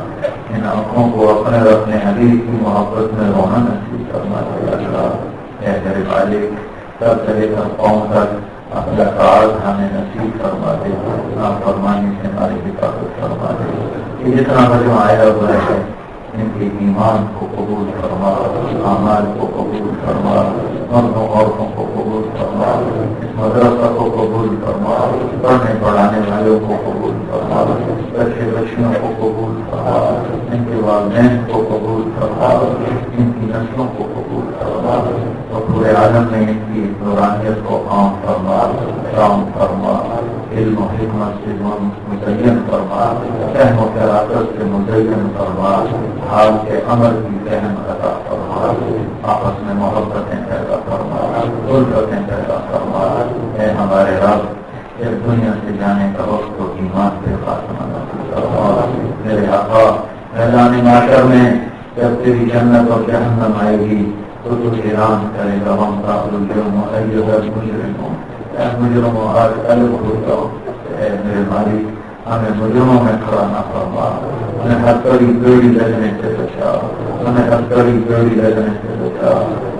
ان آنکھوں کو اپنے اور اپنے حبیب کی محبت میں رونا نصیب فرما دے اللہ۔ اے میرے مالک سب سے لے کر قوم تک اپنا کار ہمیں نصیب فرما دے، نافرمانی سے ہماری حفاظت فرما دے، یہ جتنا مجمع آیا ہوا ہے ان کے ایمان کو قبول فرما، اعمال کو قبول فرما، مردوں عورتوں کو قبول فرما، اس مدرسہ کو قبول فرما، پڑھنے پڑھانے والوں کو قبول فرما، بچے بچیوں کو قبول فرما، ان کے والدین کو قبول فرما، ان کی نسلوں کو قبول فرما، اور پورے عالم میں ان کی نورانیت کو عام فرما، شام فرما، علم و حکمت سے مزین فرما، فہم و فراست سے مزین فرما، حال کے عمل کی فہم عطا فرما، آپس میں محبتیں پیدا فرما، الفتیں پیدا فرما۔ اے ہمارے رب اس دنیا سے جانے کا وقت و ایمان پہ خاتمہ نصیب فرما۔ میرے آقا میدان محشر میں جب تیری جنت اور جہنم آئے گی تو اعلان کرے گا ہم الجرم ایھا المجرمون، اے مجرموں آج الگ ہو جاؤ، اے میرے مالک ہمیں مجرموں میں کھڑا نہ فرما، ہمیں ہر کڑی بیڑی لگنے سے بچا، ہمیں ہر کڑی بیڑی لگنے سے بچا،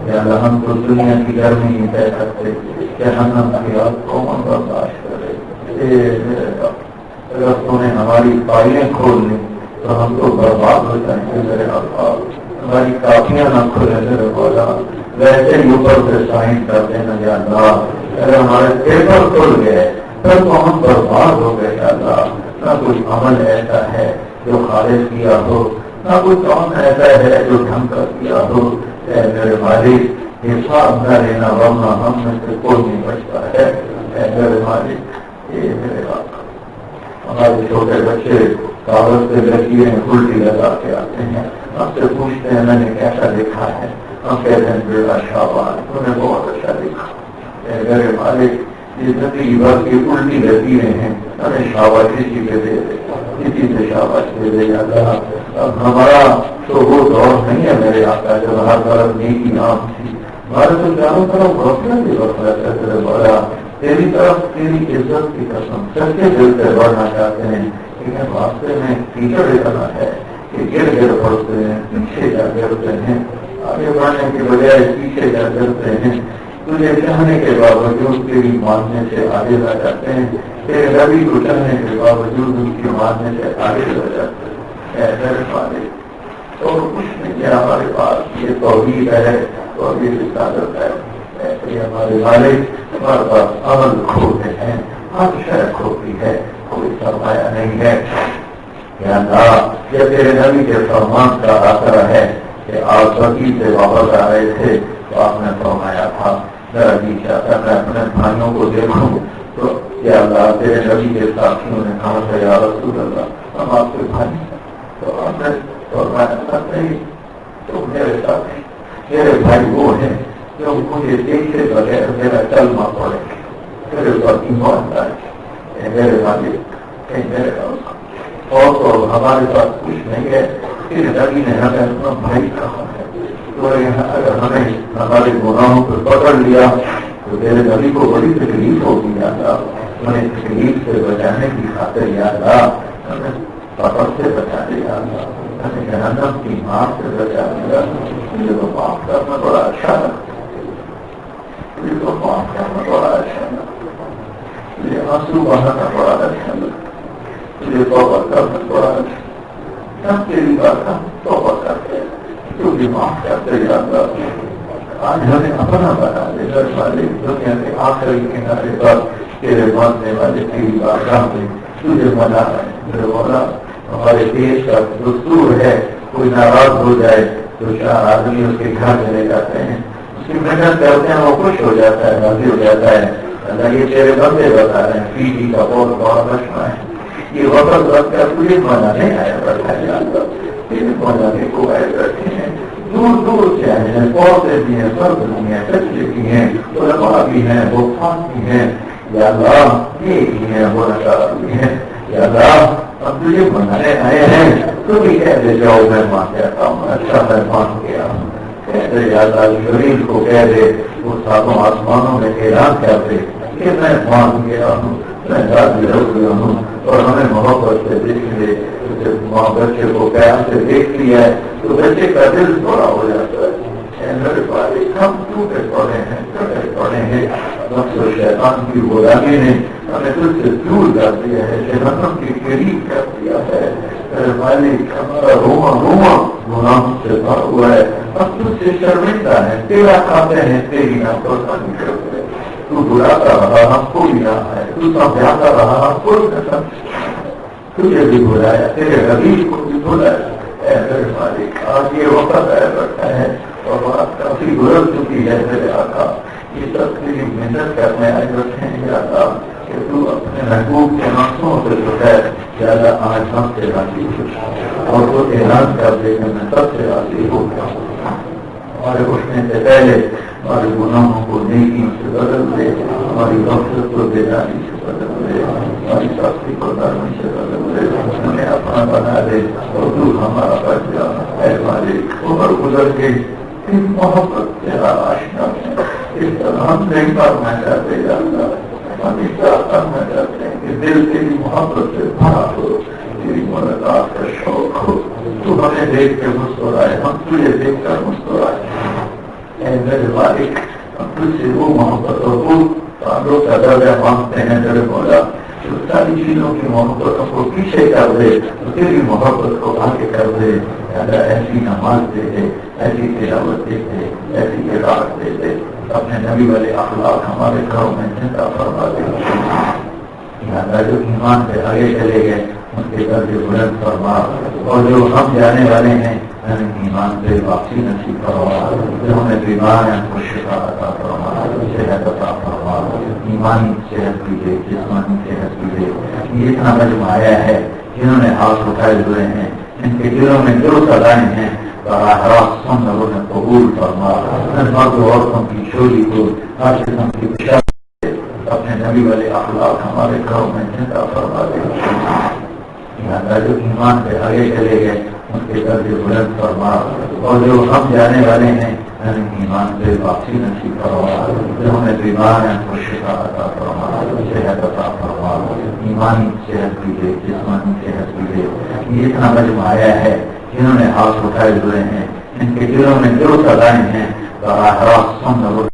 یا اللہ ہم تو دنیا کی گرمی نہیں سہ سکتے، جہنم کی آگ کون برداشت کرے، اے میرے رب اگر تو نے ہماری فائلیں کھول لی تو ہم تو برباد ہو جائیں گے میرے آقا، ہماری کافیاں نہ کھلے میرے مولا، ویسے ہی اوپر سے سائن کر دینا یا اللہ، اگر ہمارے پیپر کھل گئے تب تو ہم برباد ہو گئے یا اللہ، نہ کوئی عمل ایسا ہے جو خالص کیا ہو، نہ کوئی کام ایسا ہے جو ڈھنگ کر کیا ہو، اے میرے مالک حساب نہ لینا ورنہ ہم میں سے کوئی نہیں بچتا ہے، اے میرے مالک یہ میرے آقا ہمارے چھوٹے بچے کاغذ پہ لکیریں الٹی لگا کے آتے ہیں، ہم سے پوچھتے ہیں میں نے کیسا لکھا ہے، ہم کہتے ہیں بیٹا شاباش تم نے بہت اچھا لکھا، اے میرے مالک یہ زندگی بھر کی الٹی لکیریں ہیں، ہمیں شاباشی کے دے دے، کسی سے شاباش دے دے اللہ۔ اب ہمارا تو وہ دور نہیں ہے میرے آقا جب ہر طرف نیکی عام تھی، ہمارے تو چاروں طرف غفلت بھی غفلت ہے تیرے بڑا، تیری طرف تیری عزت کی قسم سچے دل سے بڑھنا چاہتے ہیں، لیکن راستے میں کیچڑ اتنا ہے کہ گر گر پڑتے ہیں، پیچھے جا گرتے ہیں، آگے بڑھنے کے بجائے پیچھے جا گرتے ہیں، تجھے چاہنے کے باوجود تیری ماننے سے آگے رہ جاتے ہیں، تیرے نبی کو چاہنے کے باوجود ان کی ماننے سے آگے رہ جاتے ہیں، اے میرے مالک اور کچھ نہیں ہے ہمارے پاس، یہ توحید ہے، توحید رسالت ہے، ایسے ہمارے مالک ہمارے پاس عمل کھوتے ہیں، ہر شے کھوتی ہے، کوئی سرمایہ نہیں ہے، کہ اللہ یہ تیرے نبی کے فرمان کا اثر ہے کہ آپ سبھی سے واپس آ رہے تھے تو آپ نے فرمایا تھا میرا جی چاہتا میں اپنے بھائیوں کو دیکھوں تو کیا اللہ تیرے نبی کے ساتھیوں نے کہا تھا یا رسول اللہ ہم آپ کے بھائی ہیں تو آپ نے فرمایا نہیں تو میرے ساتھی میرے بھائی وہ ہیں جو مجھے دیکھتے بغیر میرا کلمہ پڑے میرے پر ایمان لائے میرے والد میرے اور تو ہمارے پاس کچھ نہیں ہے پھر نبی نے ہمیں اپنا بھائی کہا ہے تو اگر ہمیں ہمارے گناہوں کو پکڑ لیا تو میرے نبی کو بڑی تکلیف ہوگی یاد انہیں تکلیف سے بچانے کی خاطر یاد ہمیں پکڑ سے بچا لیا ہمیں جہنم کی ماں سے بچا لیا مجھے تو معاف کرنا بڑا اچھا لگتا مجھے تو معاف کرنا بڑا اچھا لگتا مجھے آنسو بہانا بڑا اچھا لگتا مجھے توبہ کرنا بڑا اچھا سب تیری بات ہم توبہ کرتے تو بھی معاف کرتے جاتا آج ہمیں اپنا بنا دے گھر والے دنیا کے آخری کنارے پر تیرے ماننے والے تیری بارگاہ میں تجھے منا ہے میرے مولا ہمارے دیش کا دستور ہے کوئی ناراض ہو جائے تو 4 آدمی اس کے گھر چلے جاتے ہیں اس کی محنت کرتے ہیں وہ خوش ہو جاتا ہے راضی ہو جاتا ہے اللہ یہ تیرے بندے بتا رہے ہیں پی جی کا بہت بڑا مشورہ ہے یہ وقت رکھ کر تجھے منانے آیا بیٹھا جاتا تیرے منانے کو آئے بیٹھے ہیں دور دور سے آئے ہیں پودے بھی ہیں سرد بھی ہیں کچے بھی ہیں علماء بھی ہیں بخان بھی ہیں یا اللہ یہ بھی ہیں وہ نشار بھی ہیں یا اللہ اب تجھے منانے آئے ہیں تو بھی کہہ دے جاؤ مہمان کہتا ہوں اچھا مہمان کیا کہہ دے یا اللہ شریف کو کہہ دے وہ ساتوں آسمانوں میں اعلان کر دے کہ میں مان گیا ہوں میں راضی ہو گیا ہوں اور ہمیں محبت سے دیکھ لے ماں بچے کو پیار سے دیکھ لیا ہے تو بچے کا دل تھوڑا ہو جاتا ہے میرے بھائی ہم ٹوٹے پڑے ہیں ٹوٹے پڑے ہیں نفس و شیطان کی غلامی نے ہمیں تجھ سے دور کر دیا ہے جہنم کے قریب کر دیا ہے میرے مالک ہمارا روما روما گناہوں سے بھرا ہوا ہے ہم تجھ سے شرمندہ ہیں تیرا کھاتے ہیں تیری نافرمانی کرتے ہیں تو بلاتا رہا ہم کوئی نہ آئے تو سمجھاتا رہا ہم کوئی نہ سمجھا تجھے بھی بلایا تیرے حبیب کو بھی بلایا اے میرے مالک آج یہ وقت آیا بیٹھا ہے اور بات کافی گزر چکی ہے میرے آقا یہ سب تیری محنت کرنے آئے بیٹھے ہیں یا اللہ کہ تو اپنے محبوب کے آنسوں سے جو ہے یا اللہ آج ہم سے راضی ہو اور تو اعلان کر دے کہ میں سب سے راضی ہو گیا ہمارے اٹھنے سے پہلے ہمارے گناہوں کو نیکیوں سے بدل دے ہماری غفلت کو بیداری سے بدل دے ہماری سختی کو نرمی سے بدل دے ہمیں اپنا بنا دے اور تو ہمارا بچ جا اے مالک عمر گزر گئی اس محبت سے آشنا ہے اس طرح ہم نہیں کرنا چاہتے جاتا ہم اس طرح کرنا چاہتے ہیں کہ دل تیری محبت سے بھرا ہو تیری ملاقات کا شوق ہو تو ہمیں دیکھ کے مسکرائے ہم تجھے دیکھ کر مسکرائے اے میرے مالک ہم تجھ سے وہ محبت اور وہ تعلق کا درجہ مانگتے ہیں میرے مولا جو ساری چیزوں کی محبتوں کو پیچھے کر دے تو تیری محبت کو آگے کر دے ایسی نماز دے دے ایسی تلاوت دے دے ایسی عبادت دے دے اپنے نبی والے اخلاق ہمارے گھروں میں زندہ فرما دے جو ایمان سے آگے چلے گئے ان کے درجے بلند فرما اور جو ہم جانے والے ہیں ہمیں ایمان سے واپسی نصیب فرما جو ہمیں بیمار ہیں ان کو شفا عطا فرما صحت عطا فرما ایمانی صحت بھی دے جسمانی صحت بھی دے یہ اتنا مجمع آیا ہے جنہوں نے ہاتھ اٹھائے ہوئے ہیں ان کے دلوں میں جو سزائیں ہیں براہ راست ہم لوگوں نے قبول فرما مرد و عورتوں کی چوری کو ہر قسم کی بشارت اپنے نبی والے اخلاق ہمارے گھروں میں زندہ فرما دے جو ایمان سے آگے چلے گئے ان کے درجے بلند فرما اور جو ہم جانے والے ہیں ہمیں ایمان سے واپسی نصیب فرما جو ہمیں بیمار ہیں ان کو شفا عطا فرما صحت عطا فرما ایمانی صحت بھی دے جسمانی صحت بھی دے یہ اتنا مجمع آیا ہے جنہوں نے ہاتھ اٹھائے ہوئے ہیں ان کے دلوں میں جو سزائیں ہیں براہ راست ہم لوگوں